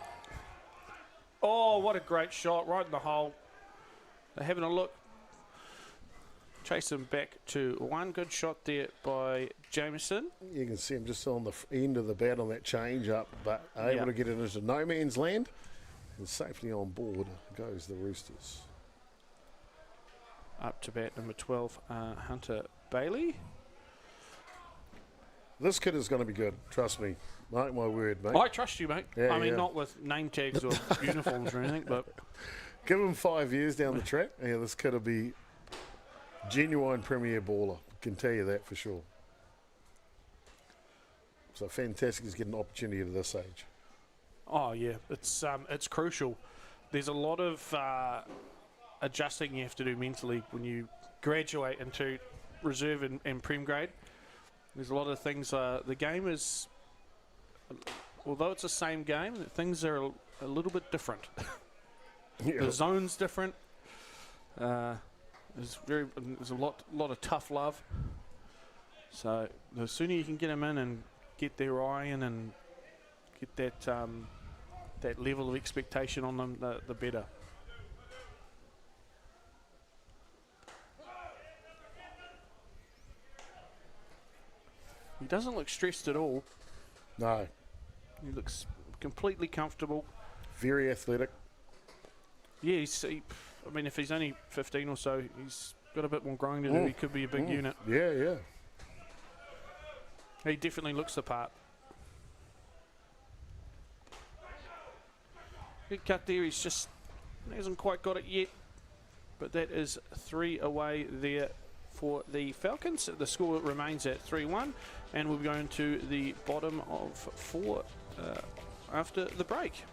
Oh, what a great shot, right in the hole. They're having a look. Chase him back to one. Good shot there by Jameson. You can see him just on the end of the bat on that change up, but able to get it into no man's land. And safely on board goes the Roosters. Up to bat number 12, Hunter Bailey. This kid is going to be good, trust me. Mark my word, mate. I trust you, mate. Yeah, I mean, not with name tags or uniforms or anything, but Give him 5 years down the track. Yeah, this kid will be genuine premier baller. Can tell you that for sure. So fantastic he's getting an opportunity at this age. oh yeah, it's crucial. There's a lot of adjusting you have to do mentally when you graduate into reserve and prem grade. There's a lot of things. The game is, although it's the same game, things are a little bit different. The zone's different. There's a lot of tough love. So the sooner you can get them in and get their eye in and get that level of expectation on them, the better. He doesn't look stressed at all. No. He looks completely comfortable. Very athletic. Yeah, I mean, if he's only 15 or so, he's got a bit more growing to do. He could be a big unit. Yeah. He definitely looks the part. Good cut there. He hasn't quite got it yet. But that is 3 away there for the Falcons. The score remains at 3-1. And we'll be going to the bottom of 4 after the break.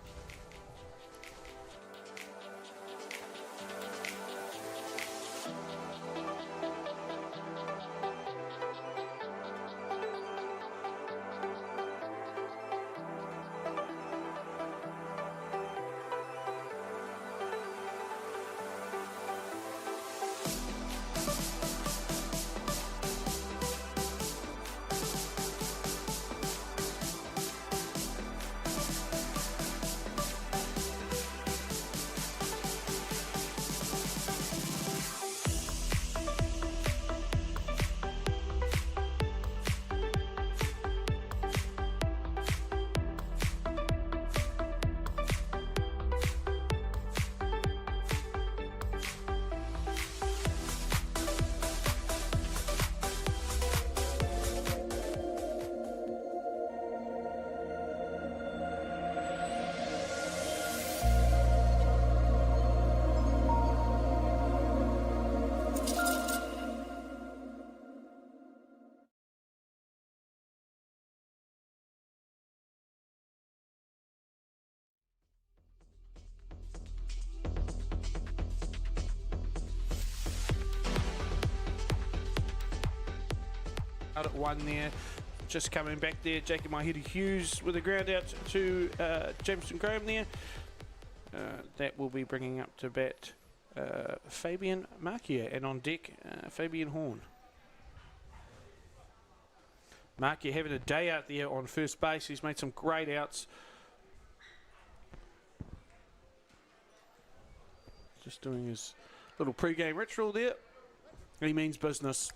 out at 1 there. Just coming back there, Jacob Maihiri Hughes with a ground out to Jameson Graham there. That will be bringing up to bat Fabian Markia, and on deck Fabian Horn. Markia having a day out there on first base. He's made some great outs. Just doing his little pre-game ritual there. He means business.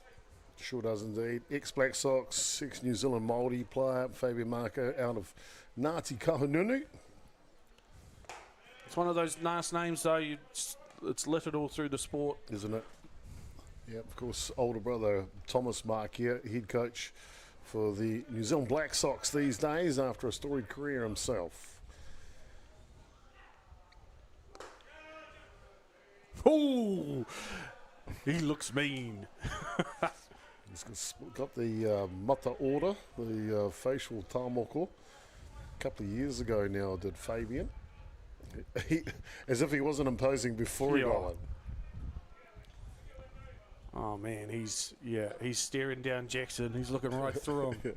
Sure does indeed. Ex-Black Sox, ex-New Zealand Māori player, Fabian Markia out of Ngāti Kahungunu. It's one of those nice names, though. It's littered all through the sport. Isn't it? Yeah, of course, older brother Thomas Markia, head coach for the New Zealand Black Sox these days after a storied career himself. Oh, he looks mean. He's got the mata order, the facial tamoko. A couple of years ago now did Fabian. As if he wasn't imposing before he got one. Oh man, he's staring down Jackson. He's looking right through him.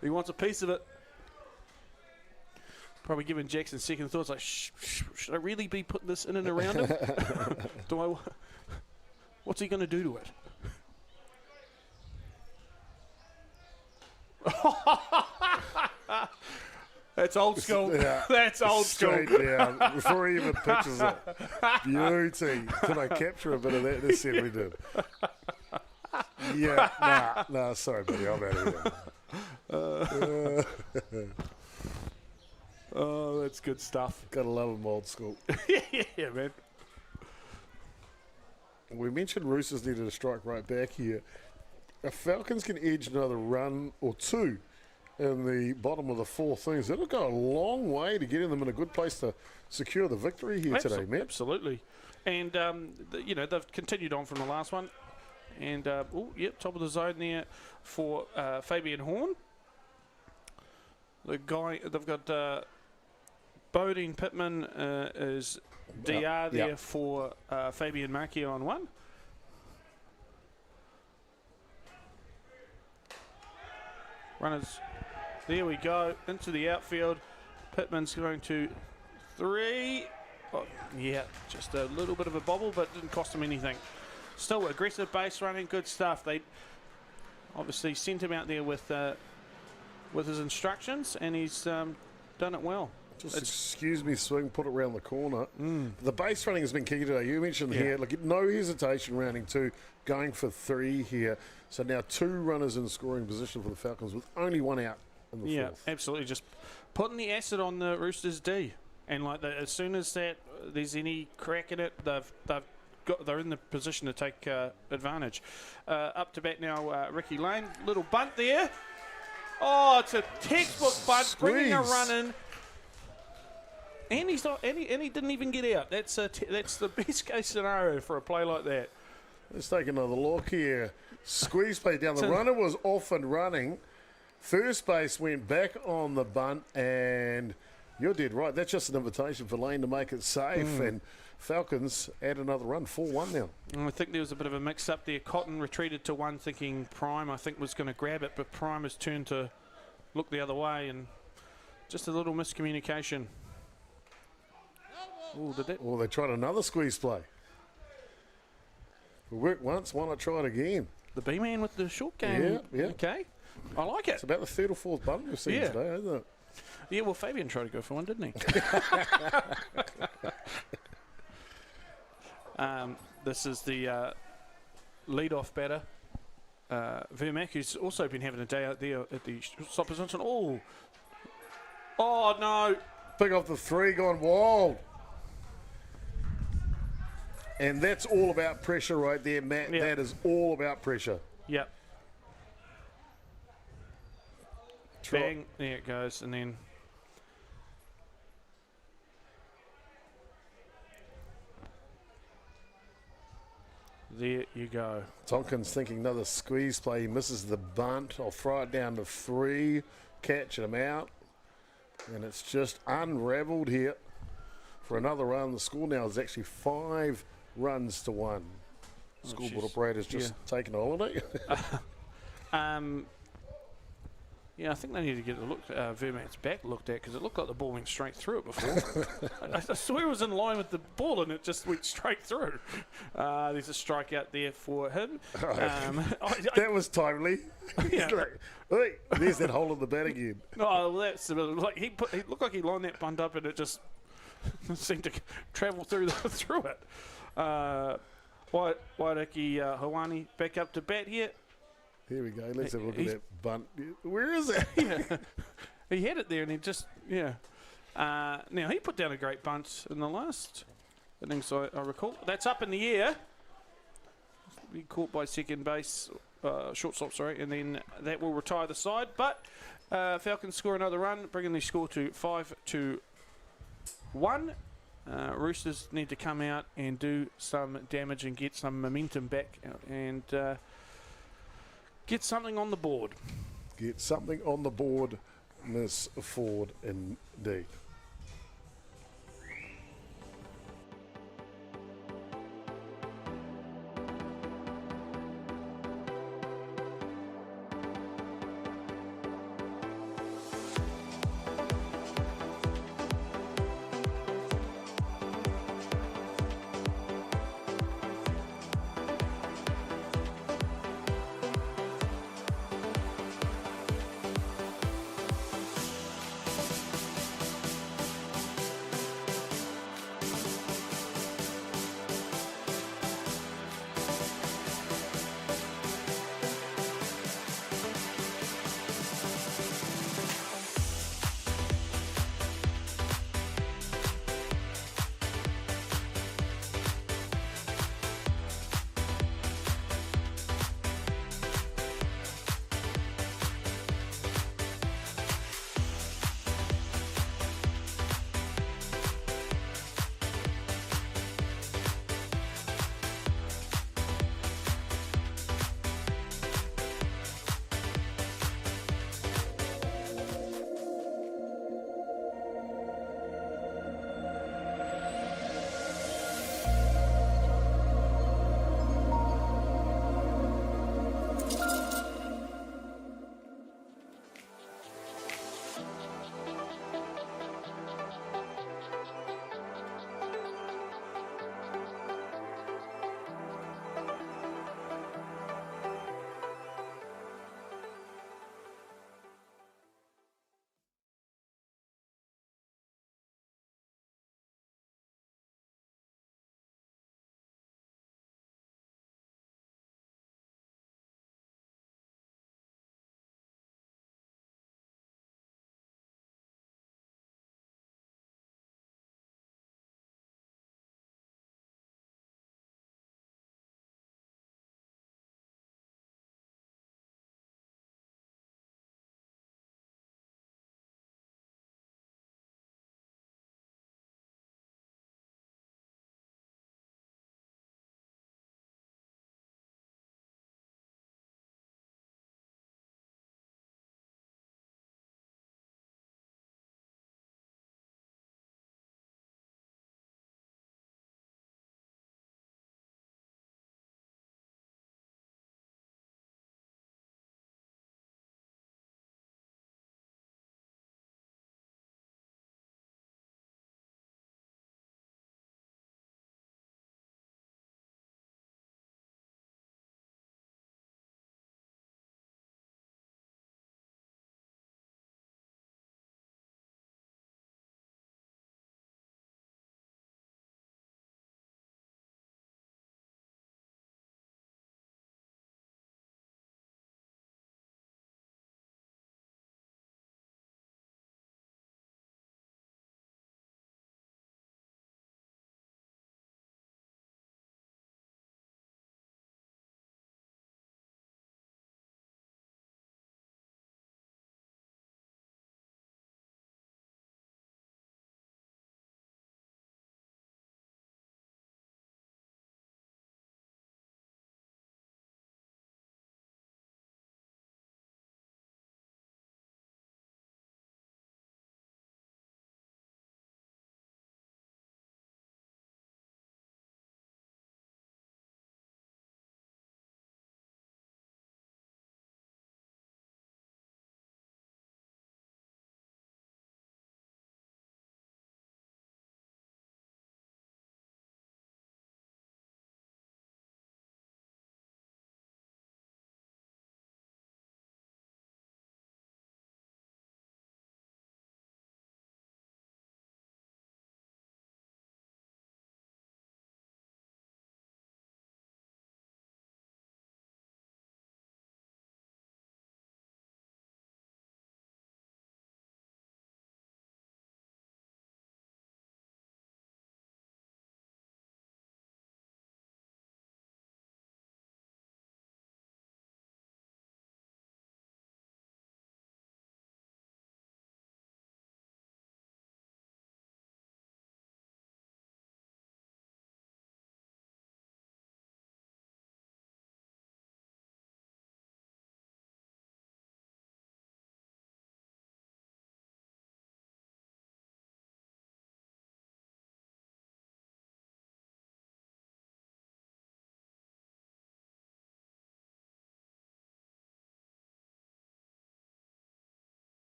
He wants a piece of it. Probably giving Jackson second thoughts, like, should I really be putting this in and around him? What's he going to do to it? That's old school. Yeah, that's old school. Straight down before he even pitches it. Beauty. Can I capture a bit of that? This said we did. Yeah, nah, sorry, buddy, I'm out of here. Oh, that's good stuff. Gotta love him, old school. Yeah, man. We mentioned Roosters needed a strike right back here. If Falcons can edge another run or two in the bottom of the fourth innings, it'll go a long way to getting them in a good place to secure the victory here today, man. Absolutely. And, they've continued on from the last one. And, top of the zone there for Fabian Horn. They've got Bodine Pittman is DR there for Fabian Markia on 1. Runners, there we go, into the outfield. Pittman's going to 3. Oh, yeah, just a little bit of a bobble, but didn't cost him anything. Still aggressive base running, good stuff. They obviously sent him out there with his instructions, and he's done it well. Excuse me, swing, put it around the corner. The base running has been key today. You mentioned here, look, no hesitation rounding 2, going for 3 here. So now 2 runners in scoring position for the Falcons with only 1 out in the fourth. Yeah, absolutely. Just putting the acid on the Roosters D. And as soon as there's any crack in it, they're in the position to take advantage. Up to bat now, Ricky Lane. Little bunt there. Oh, it's a textbook bunt, bringing a run in. And he's not, and he didn't even get out. That's the best case scenario for a play like that. Let's take another look here. Squeeze play down. The runner was off and running. First base went back on the bunt, and you're dead right. That's just an invitation for Lane to make it safe. And Falcons add another run, 4-1 now. I think there was a bit of a mix-up there. Cotton retreated to 1 thinking Prime, I think, was going to grab it, but Prime has turned to look the other way, and just a little miscommunication. Ooh, did that? Well, they tried another squeeze play. It worked once, why not try it again? The B-man with the short game. Yeah. Okay. I like it. It's about the 3rd or 4th button we've seen today, isn't it? Yeah, well, Fabian tried to go for one, didn't he? This is the lead-off batter, Vermack, who's also been having a day out there at the stop position. Oh, no. Pick off the 3, gone wild. And that's all about pressure right there, Matt. Yep. That is all about pressure. Yep. Bang, there it goes, and then... There you go. Tonkin's thinking another squeeze play. He misses the bunt. I'll throw it down to 3, catch him out. And it's just unraveled here. for another run. The score now is actually 5 runs to 1. Scoreboard operator's just taken a holiday. Yeah, I think they need to get a look, Vermaat's back looked at, because it looked like the ball went straight through it before. I swear it was in line with the ball and it just went straight through. There's a strikeout there for him. That was timely. Yeah. Like, hey, there's that hole in the bat again. No, that's like he looked like he lined that bunt up and it just seemed to travel through it. Wairiki Hawani back up to bat here. Here we go. Let's have a look at that bunt. Where is it? Yeah. He had it there and he just, now, he put down a great bunt in the last innings, I recall. That's up in the air. Be caught by second base, shortstop, sorry, and then that will retire the side. But Falcons score another run, bringing the score to 5-1. Roosters need to come out and do some damage and get some momentum back and get something on the board. Get something on the board, Miss Ford, indeed.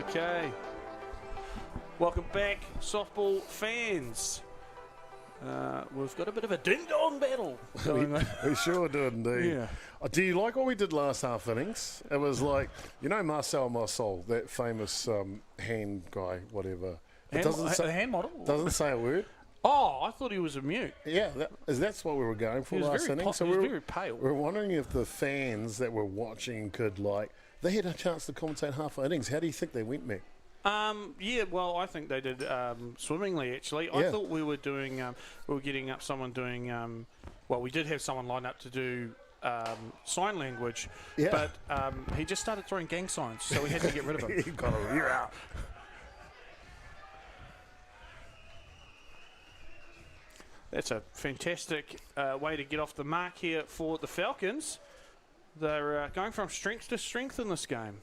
Okay. Welcome back, softball fans. We've got a bit of a ding-dong battle going on. We sure did indeed. Yeah. Do you like what we did last half innings? It was like, Marcel Marceau, that famous hand guy, whatever. Hand model? Doesn't say a word. Oh, I thought he was a mute. Yeah, that's what we were going for He was last very innings. he was very pale. We're wondering if the fans that were watching could, they had a chance to commentate half innings. How do you think they went, Matt? Yeah, well, I think they did swimmingly, actually. Yeah. I thought we were doing, we were getting up someone doing, well, we did have someone lined up to do sign language, but he just started throwing gang signs, so we had to get rid of him. You got him. You're out. That's a fantastic way to get off the mark here for the Falcons. They're going from strength to strength in this game.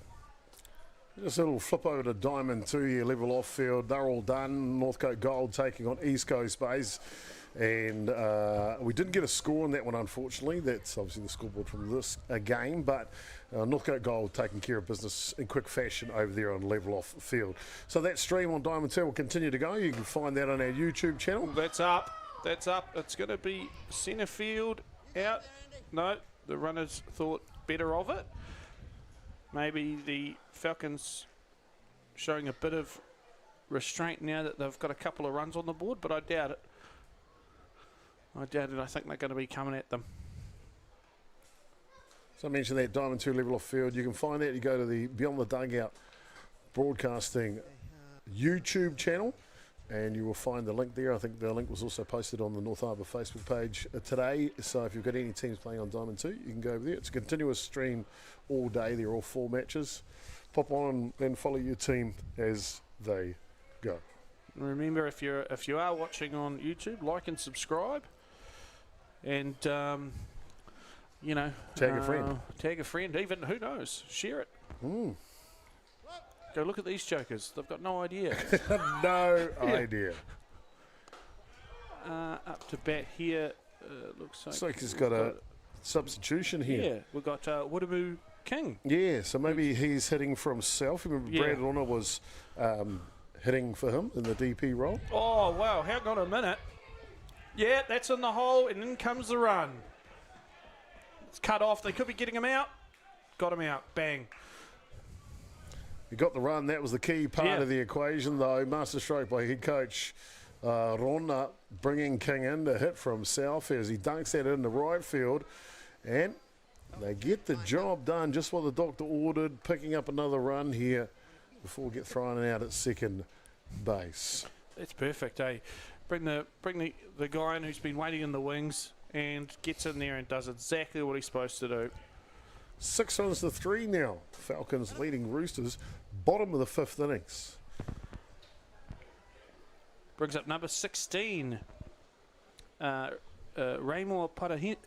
Just a little flip over to Diamond 2 here, level off field. They're all done. Northcote Gold taking on East Coast Bays. And we didn't get a score on that one, unfortunately. That's obviously the scoreboard from this game. But Northcote Gold taking care of business in quick fashion over there on level off field. So that stream on Diamond 2 will continue to go. You can find that on our YouTube channel. That's up. That's up. It's going to be centre field out. No, the runners thought better of it. Maybe the Falcons showing a bit of restraint now that they've got a couple of runs on the board, but I doubt it. I think they're going to be coming at them. So I mentioned that Diamond 2 level off field. You can find that. You go to the Beyond the Dugout Broadcasting YouTube channel, and you will find the link there. I think the link was also posted on the North Harbour Facebook page today. So if you've got any teams playing on Diamond 2, you can go over there. It's a continuous stream all day. They're all 4 matches. Pop on and follow your team as they go. Remember, if you are watching on YouTube, like and subscribe, and tag a friend. Tag a friend. Even, who knows? Share it. Go look at these jokers. They've got no idea. No idea. Up to bat here. Looks like He's got a substitution here. Yeah, we've got Woodamoo King. Yeah, so maybe he's hitting from south. Remember, Brad Lorna was hitting for him in the DP role. Oh, wow. Hang on a minute. Yeah, that's in the hole, and in comes the run. It's cut off. They could be getting him out. Got him out. Bang. He got the run. That was the key part of the equation, though. Master stroke by head coach Rona, bringing King in to hit from south as he dunks that into right field. And they get the job done, just what the doctor ordered, picking up another run here before we get thrown out at second base. That's perfect, eh? Bring the guy in who's been waiting in the wings and gets in there and does exactly what he's supposed to do. 6 runs to 3 now. Falcons leading Roosters, bottom of the 5th innings. Brings up number 16, Raymore Paranihi.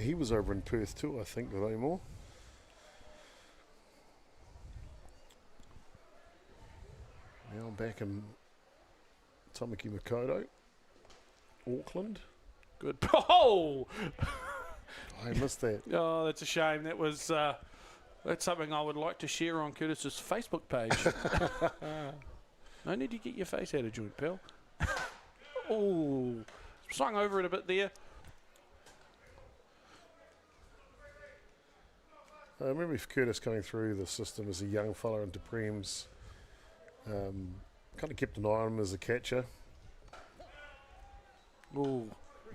He was over in Perth too, I think, with Raymore. Now back in Tamaki Makaurau, Auckland. Good. Oh! I missed that. Oh, that's a shame. That was that's something I would like to share on Curtis's Facebook page. No need to get your face out of joint, pal. Oh, swung over it a bit there. I remember if Curtis coming through the system as a young fella into Prems. Kind of kept an eye on him as a catcher. Oh.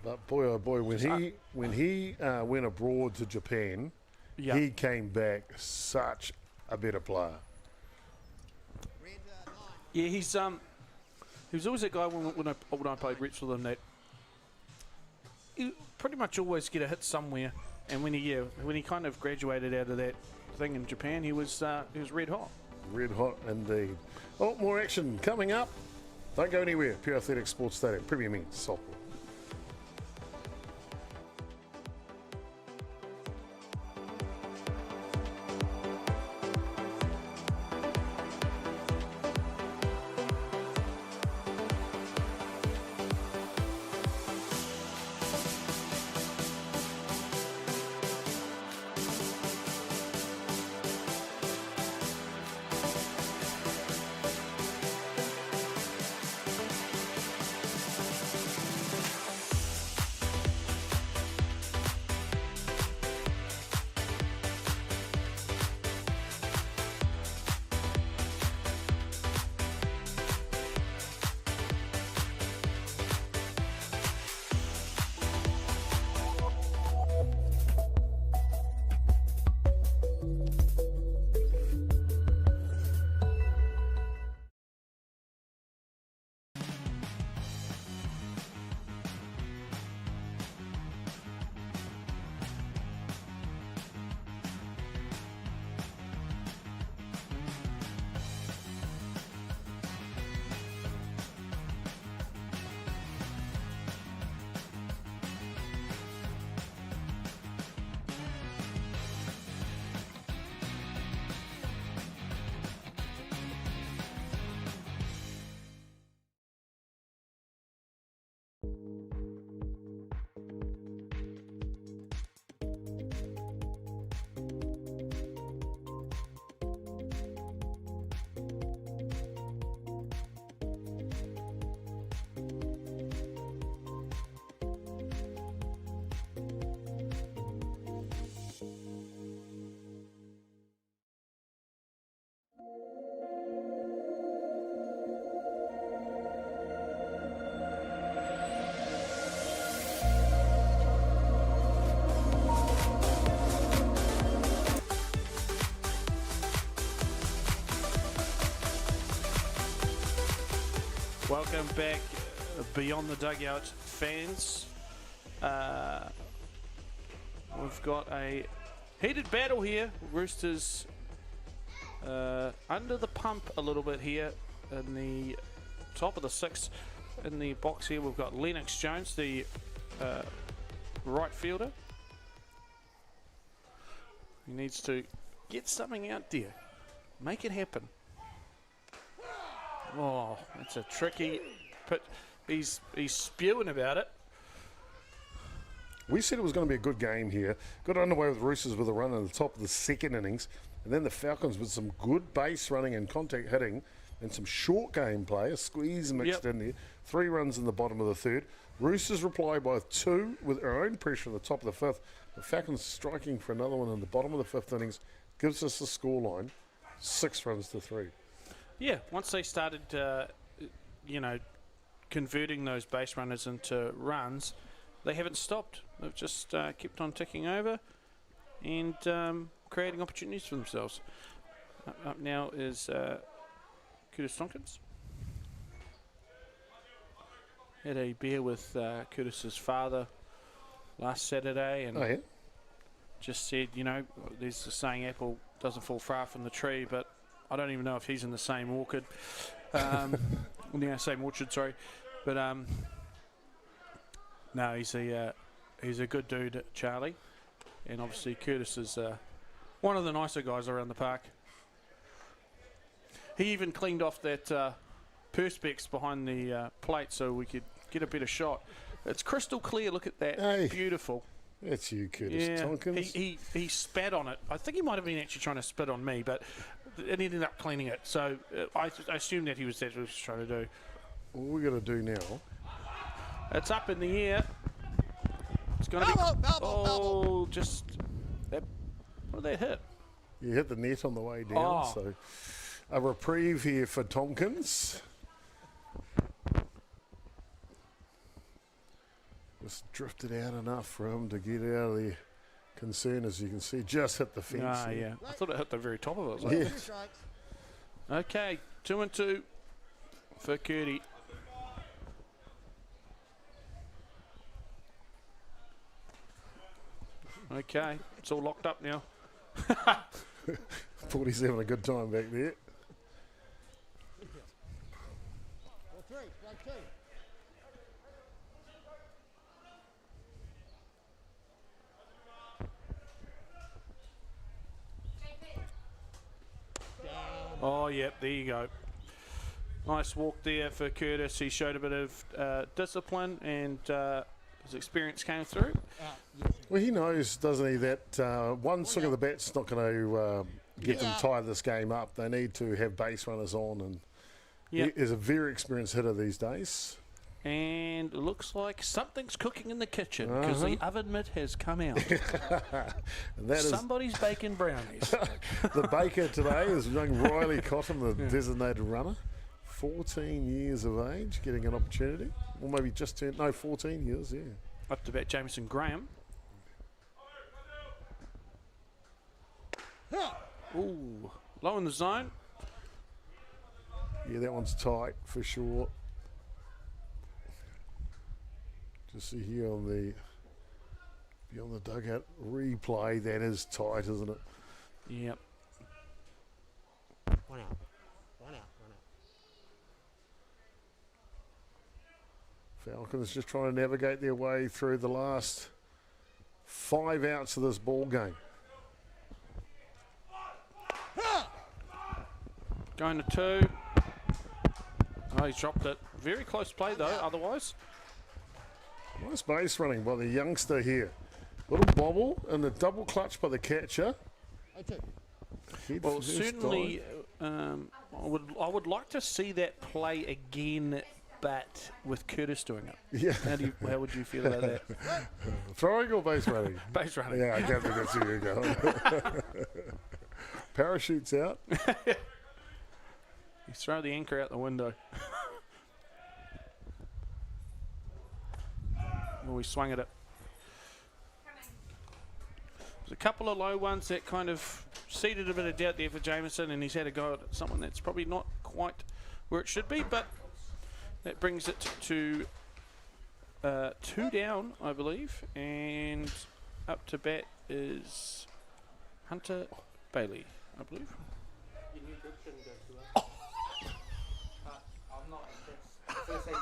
But boy, oh boy, when he went abroad to Japan, he came back such a better player. Yeah, he was always that guy when I played Rich with him that he pretty much always get a hit somewhere. And when he kind of graduated out of that thing in Japan, he was red hot. Red hot indeed. Oh, more action coming up. Don't go anywhere. Pure Athletics Sports Stadium, Premier Men's Softball. Welcome back, Beyond the Dugout fans. We've got a heated battle here. Roosters under the pump a little bit here in the top of the sixth. In the box here, we've got Lennox Jones, the right fielder. He needs to get something out there. Make it happen. Oh, that's a tricky pit. He's spewing about it. We said it was going to be a good game here. Got underway with Roosters with a run in the top of the second innings. And then the Falcons with some good base running and contact hitting and some short game play, a squeeze mixed in there. 3 runs in the bottom of the third. Roosters reply by 2 with their own pressure at the top of the fifth. The Falcons striking for another one in the bottom of the fifth innings gives us the scoreline, 6 runs to 3. Yeah, once they started, converting those base runners into runs, they haven't stopped. They've just kept on ticking over and creating opportunities for themselves. Up now is Curtis Tompkins. Had a beer with Curtis's father last Saturday and just said, there's the saying, apple doesn't fall far from the tree, but I don't even know if he's in the same orchard. Same orchard, sorry. But no, he's a good dude, Charlie. And obviously Curtis is one of the nicer guys around the park. He even cleaned off that perspex behind the plate so we could get a better shot. It's crystal clear, look at that. Hey, beautiful. That's you, Curtis Tompkins. He spat on it. I think he might have been actually trying to spit on me, but it ended up cleaning it. So I assumed that that's what he was trying to do. What we got to do now? It's up in the air. It's going to be... Oh, just... What did that hit? You hit the net on the way down, so... A reprieve here for Tompkins. Just drifted out enough for him to get out of the concern, as you can see. Just hit the fence. Yeah. I thought it hit the very top of it. Okay, 2-2 for Curdy. Okay, it's all locked up now. Thought he's having a good time back there. Oh, yep, there you go. Nice walk there for Curtis. He showed a bit of discipline and his experience came through. Well, he knows, doesn't he, that one swing of the bat's not going to get them tie this game up. They need to have base runners on, and he is a very experienced hitter these days. And it looks like something's cooking in the kitchen because the oven mitt has come out. And that somebody's baking brownies. The baker today is young Riley Cotton, the designated runner. 14 years of age, getting an opportunity. Or maybe just turned, 14 years, yeah. Up to bat Jameson Graham. Ooh, low in the zone. Yeah, that one's tight for sure. Just see here on the Beyond the Dugout replay, that is tight, isn't it? Yep. One out. Falcons just trying to navigate their way through the last 5 outs of this ball game. Going to 2. Oh, he's dropped it. Very close play though, otherwise. Nice base running by the youngster here. Little bobble and the double clutch by the catcher. Well, certainly, I would like to see that play again, but with Curtis doing it. Yeah. How would you feel about that? Throwing or base running? Base running. Yeah, I can't think that's where you're going. Parachutes out. You throw the anchor out the window. Oh, he swung at it. There's a couple of low ones that kind of seeded a bit of doubt there for Jameson, and he's had a go at someone that's probably not quite where it should be, but That brings it to 2 down, I believe, and up to bat is Hunter Bailey, I believe. I'm not impressed. First ADs.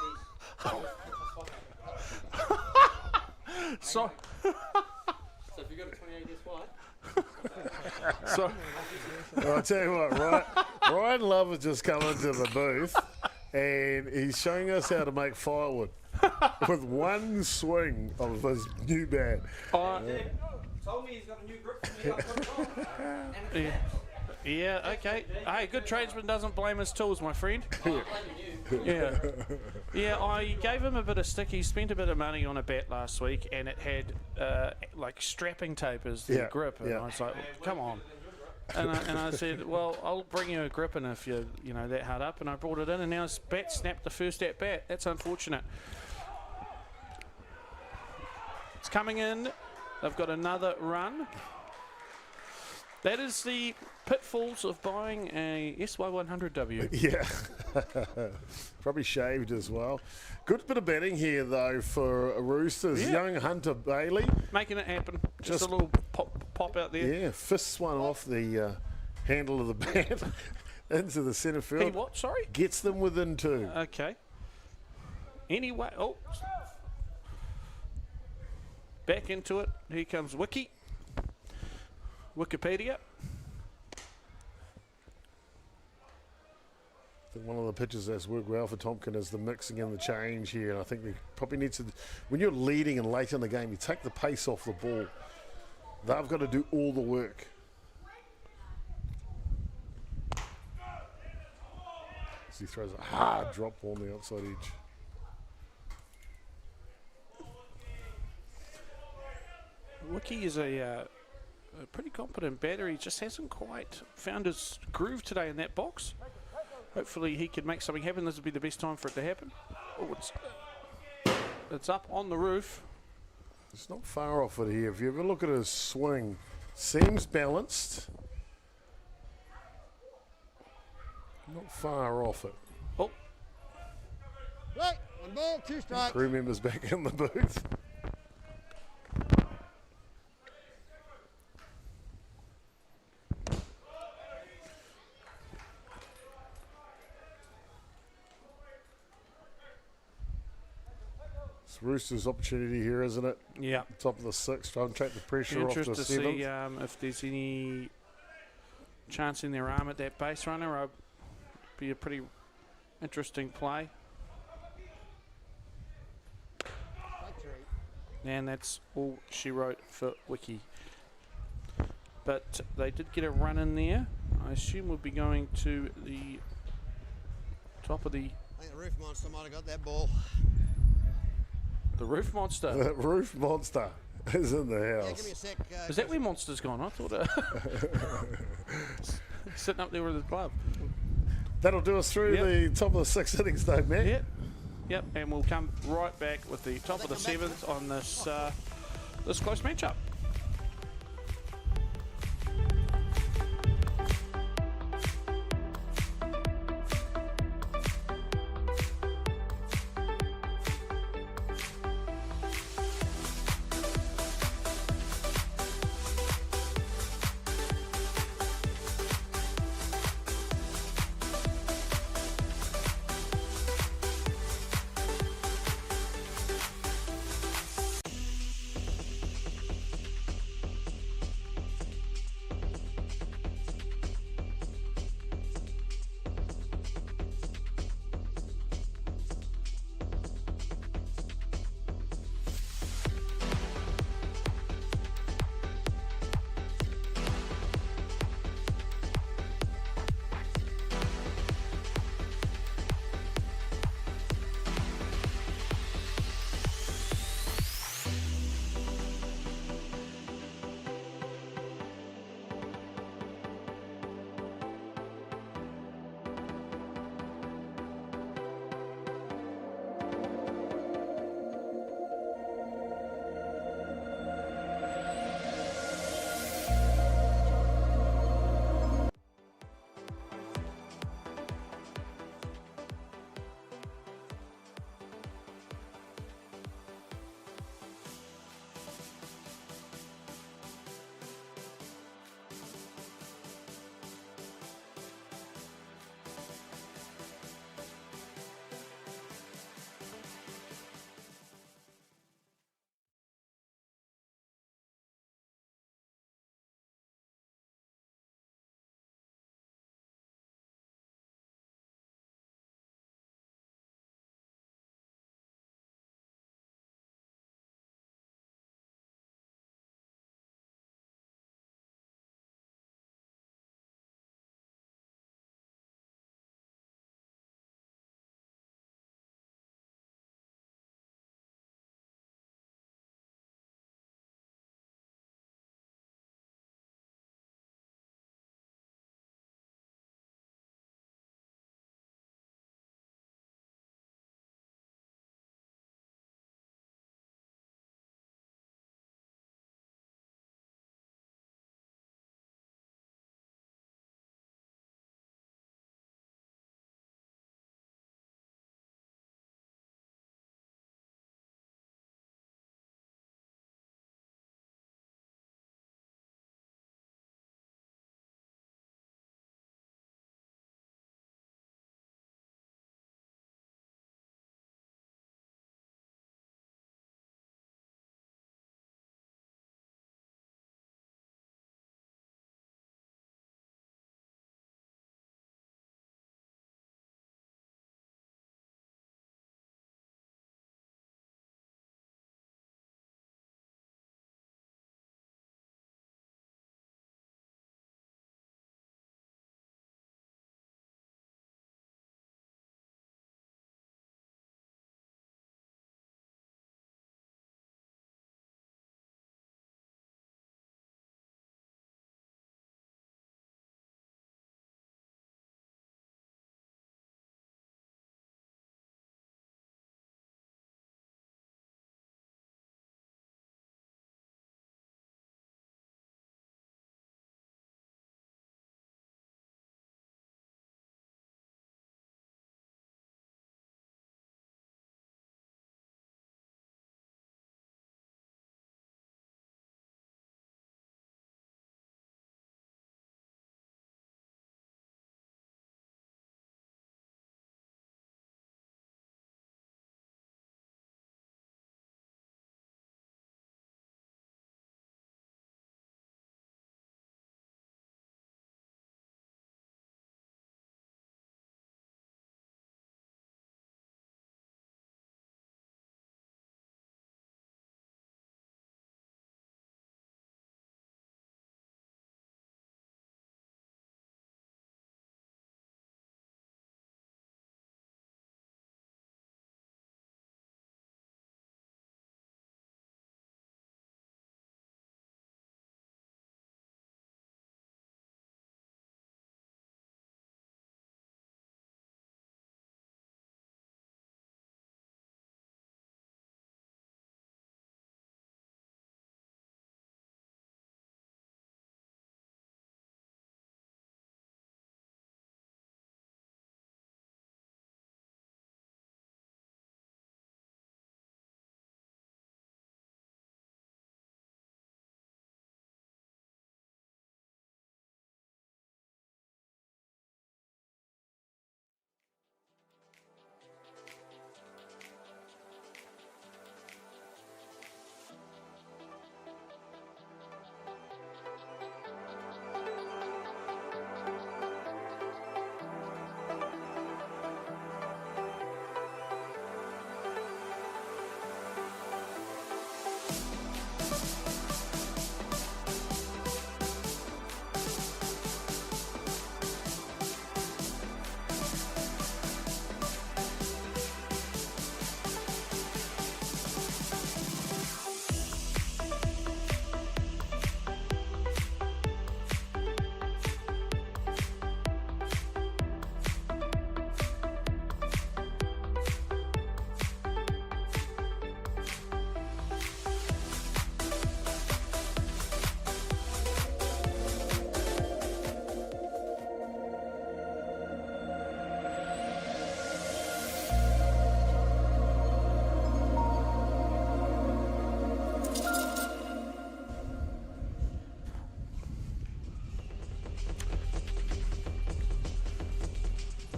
So, So if you got a 28 S wide, Well, I tell you what, Ryan Love has just come into the booth and he's showing us how to make firewood with one swing of his new bat. told me he's got a new grip for me. I put it on. And it's yeah, okay. Hey, good tradesman doesn't blame his tools, my friend. I'm blaming you. Yeah. Yeah, I gave him a bit of stick. He spent a bit of money on a bat last week, and it had like strapping tape as the Yeah, grip. And yeah. I was like, come on. And I said, well, I'll bring you a grip, and if you're that hard up. And I brought it in, and now his bat snapped the first at bat. That's unfortunate. It's coming in. They've got another run. That is the pitfalls of buying a SY100W. Yeah, probably shaved as well. Good bit of betting here though for Roosters. Yeah. Young Hunter Bailey, Making it happen. Just Just- a little pop out there. yeah, fists one off the handle of the bat into the centre field. He what? Sorry? Gets them within 2. Okay. Anyway, back into it. Here comes Wikipedia. I think one of the pitches that's worked well for Tompkin is the mixing and the change here, and I think they probably need to. When you're leading and late in the game, you take the pace off the ball. They've got to do all the work. As he throws a hard drop on the outside edge. Wiki is a pretty competent batter. He just hasn't quite found his groove today in that box. Hopefully he can make something happen. This would be the best time for it to happen. Oh, it's up on the roof. It's not far off it here. If you ever look at his swing, seems balanced. Not far off it. Oh, Right, 1 ball, 2 strikes. Crew members back in the booth. It's Roosters' opportunity here, isn't it? yeah. Top of the 6th, try and take the pressure off the Interested to 7th. see if there's any chance in their arm at that base runner. Be a pretty interesting play. Strike 3. And that's all she wrote for Wiki. But they did get a run in there. I assume we'll be going to the top of the I think the roof monster might have got that ball. roof monster. The roof monster is in the Yeah, house. give me a sec. Is that where Monster's gone? I thought sitting up there with the glove. That'll do us through Yep. the top of the 6 innings, though, Matt. Yep, and we'll come right back with the top of the 7th on this this close matchup.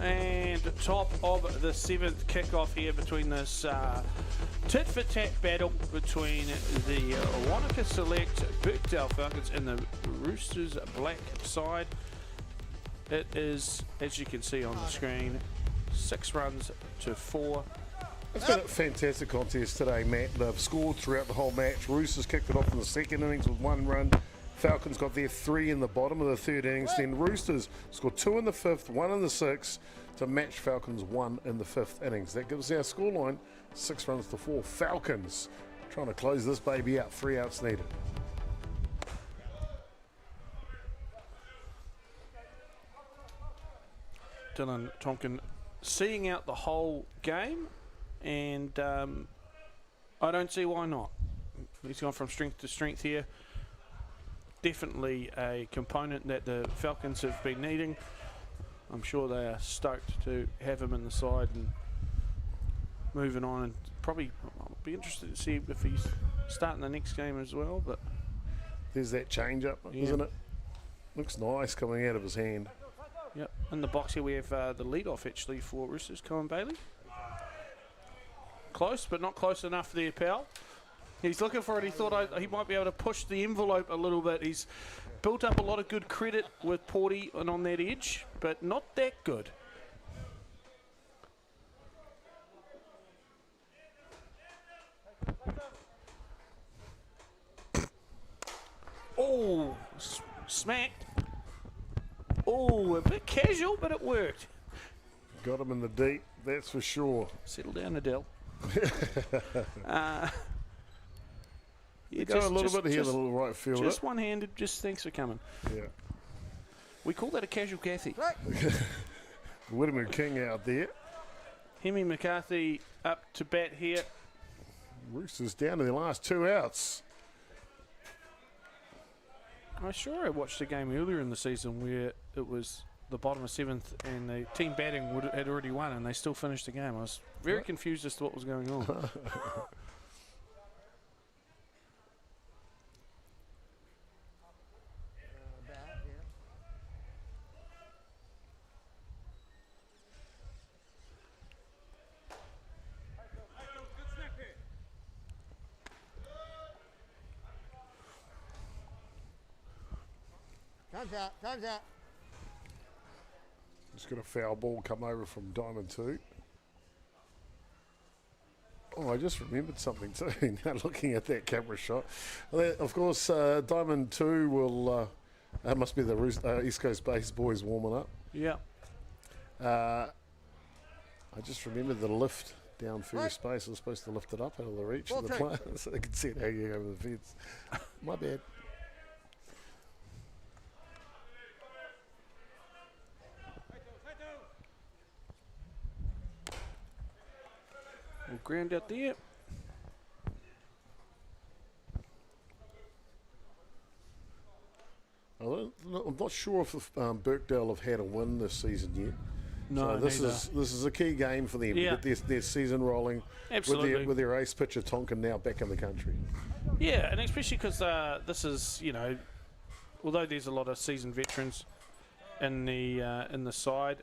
And top of the 7th kickoff here between this tit-for-tat battle between the Wanaka Select Birkdale Falcons and the Roosters Black side. It is, as you can see on the screen, 6 runs to 4. It's been a fantastic contest today, Matt. They've scored throughout the whole match. Roosters kicked it off in the second innings with 1 run. Falcons got their 3 in the bottom of the third innings. Then Roosters scored 2 in the 5th, 1 in the 6th to match Falcons 1 in the 5th innings. That gives our scoreline 6 runs to 4. Falcons trying to close this baby out. 3 outs needed. Dylan Tonkin seeing out the whole game, and I don't see why not. He's gone from strength to strength here. Definitely a component that the Falcons have been needing. I'm sure they are stoked to have him in the side and moving on, and probably I'll be interested to see if he's starting the next game as well. But there's that change up, isn't it? Looks nice coming out of his hand. Yep, in the box here we have the lead-off actually for Roosters, Cohen Bailey. Close, but not close enough there, pal. He's looking for it. He thought he might be able to push the envelope a little bit. He's built up a lot of good credit with Porty and on that edge, but not that good. Oh, smacked. Oh, a bit casual, but it worked. Got him in the deep, that's for sure. Settle down, Adele. Yeah, go a little bit here, the little right fielder. Just one-handed, just thanks for coming. Yeah. We call that a casual Cathy. Whittaker King out there. Hemi McCarthy up to bat here. Roosters down to their last 2 outs. I watched a game earlier in the season where it was the bottom of 7th and the team batting had already won and they still finished the game. I was very confused as to what was going on. Time's out. Just got a foul ball come over from Diamond 2. Oh, I just remembered something too, now looking at that camera shot. Of course, Diamond 2 will, that must be the East Coast Base boys warming up. Yeah. I just remembered the lift down first base. I was supposed to lift it up out of the reach of the player so they could see it hanging over the fence. My bad. Ground out there. I'm not sure if Birkdale have had a win this season yet. No, so this is a key game for them to get their season rolling. Absolutely. With their ace pitcher Tonkin now back in the country. Yeah, and especially because this is, although there's a lot of seasoned veterans in the side,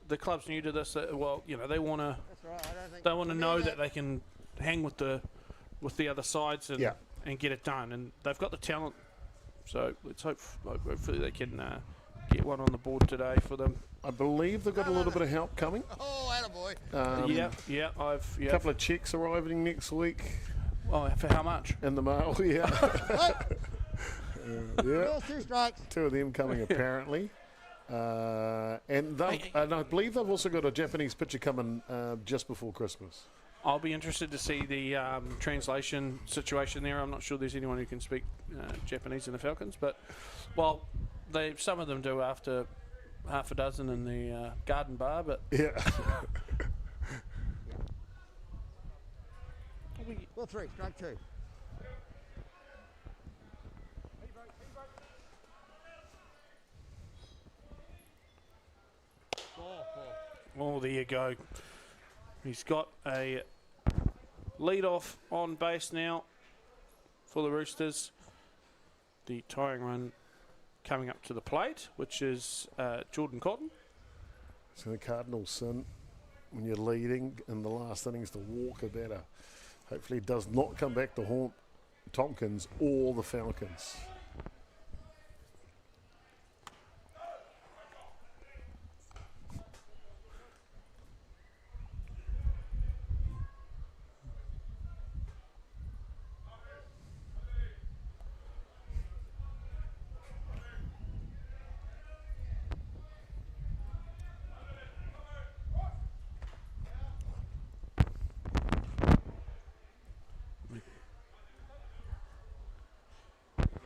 the club's new to this. They want to know that they can hang with the other sides and get it done, and they've got the talent. So let's hopefully they can get one on the board today for them. I believe they've got a little bit of help coming. Oh, attaboy. A couple of checks arriving next week. Oh, for how much? in the mail, yeah. Yeah. Ball, 2 strikes. 2 of them coming apparently. And I believe they've also got a Japanese pitcher coming just before Christmas. I'll be interested to see the translation situation there. I'm not sure there's anyone who can speak Japanese in the Falcons, but, well, some of them do after half a dozen in the garden bar, but... Yeah. Ball 3, strike 2. Oh, there you go. He's got a lead-off on base now for the Roosters. The tying run coming up to the plate, which is Jordan Cotton. So the Cardinals sin when you're leading in the last innings to walk a batter. Hopefully it does not come back to haunt Tompkins or the Falcons.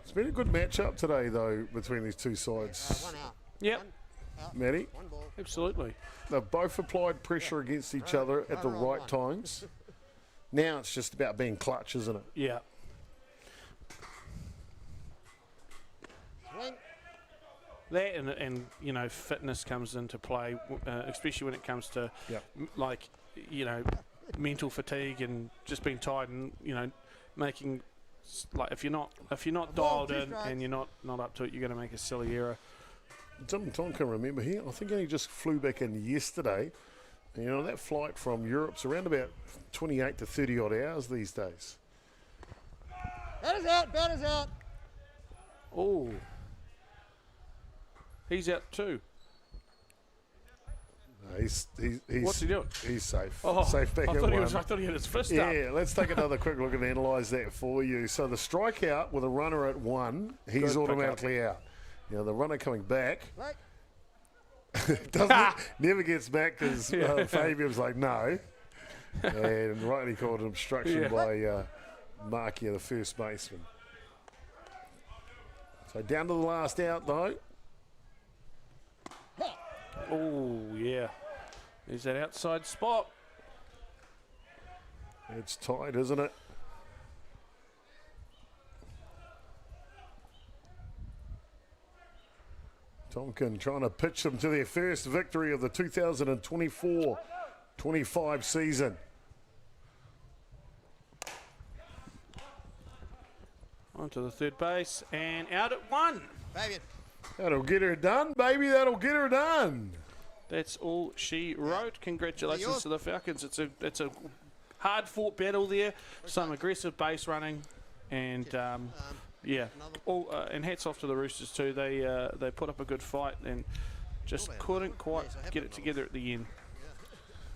It's been a good matchup today, though, between these two sides. 1 out. Yep, 1 out. Matty, 1 ball. absolutely. they've both applied pressure against each other at the right times. Now it's just about being clutch, isn't it? Yeah. Swing. That and you know, fitness comes into play, especially when it comes to Yep. like, you know, mental fatigue and just being tired and, you know, making like if you're not dialed in and you're not up to it, you're going to make a silly error. Tim Tonkin, remember here, I think he just flew back in yesterday. And, you know, that flight from Europe's around about 28 to 30 odd hours these days. Batter's out. Batter's out. Oh, he's out too. No, he's What's he doing? He's safe. Oh, Safe back I at thought, one. I thought he had his fist up. Yeah, let's take another quick look and analyse that for you. So the strikeout with a runner at 1, he's Good automatically out. You know, the runner coming back Right. never gets back because Fabian's like, no. And rightly called an obstruction by Marky, the first baseman. So down to the last out, though. Oh, yeah. There's that outside spot. It's tight, isn't it? Tonkin trying to pitch them to their first victory of the 2024-25 season. On to the third base and out at 1. Fabian. That'll get her done, baby. That'll get her done. That's all she wrote. Congratulations to the Falcons. It's a hard-fought battle there. Some aggressive base running, and and hats off to the Roosters too. They put up a good fight and just couldn't quite get it together at the end.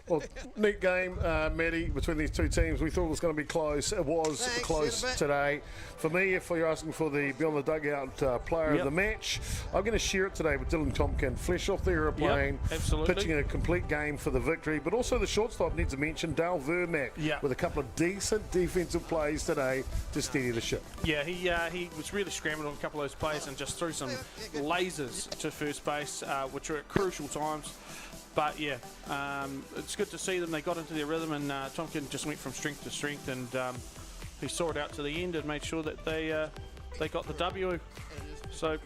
Well, neat game, Matty, between these two teams. We thought it was going to be close. It was close today. For me, if you're asking for the Beyond the Dugout player of the match, I'm going to share it today with Dylan Tompkin. Flesh off the aeroplane, pitching a complete game for the victory. But also the shortstop needs to mention Dale Vermack with a couple of decent defensive plays today to steady the ship. Yeah, he was really scrambling on a couple of those plays and just threw some lasers to first base, which are at crucial times. But yeah, it's good to see them. They got into their rhythm, and Tompkin just went from strength to strength, and he saw it out to the end and made sure that they got the W. So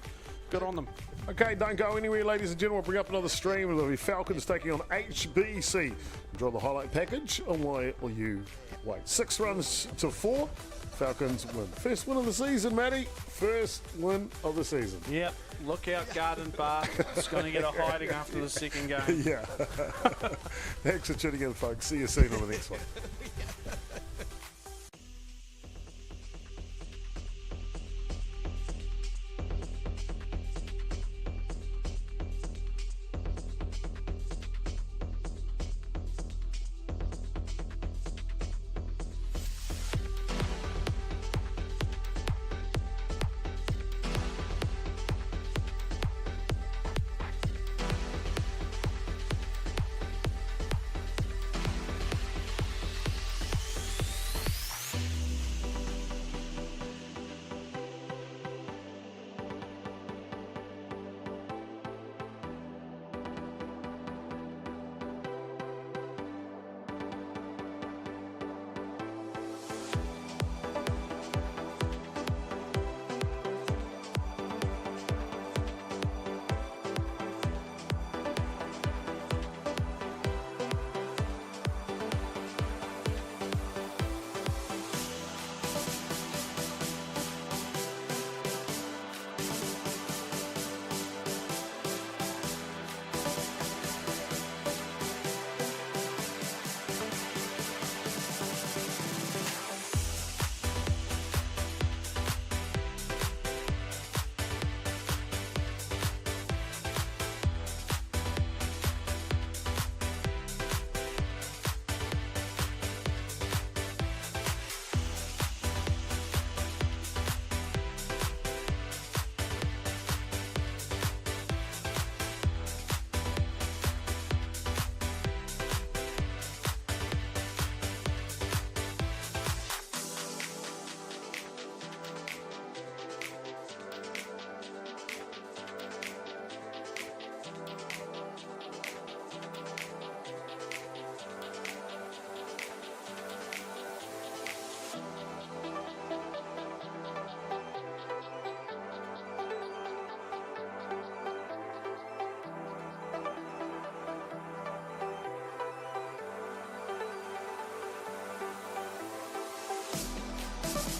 good on them. Okay, don't go anywhere, ladies and gentlemen. We'll bring up another stream of the Falcons taking on HBC. Enjoy the highlight package. While you wait, 6 runs to 4. Falcons win. First win of the season, Matty. First win of the season. Yep. Look out, Garden Bar. It's going to get a hiding after the second game. Yeah. Thanks for tuning in, folks. See you soon on the next one. Bye.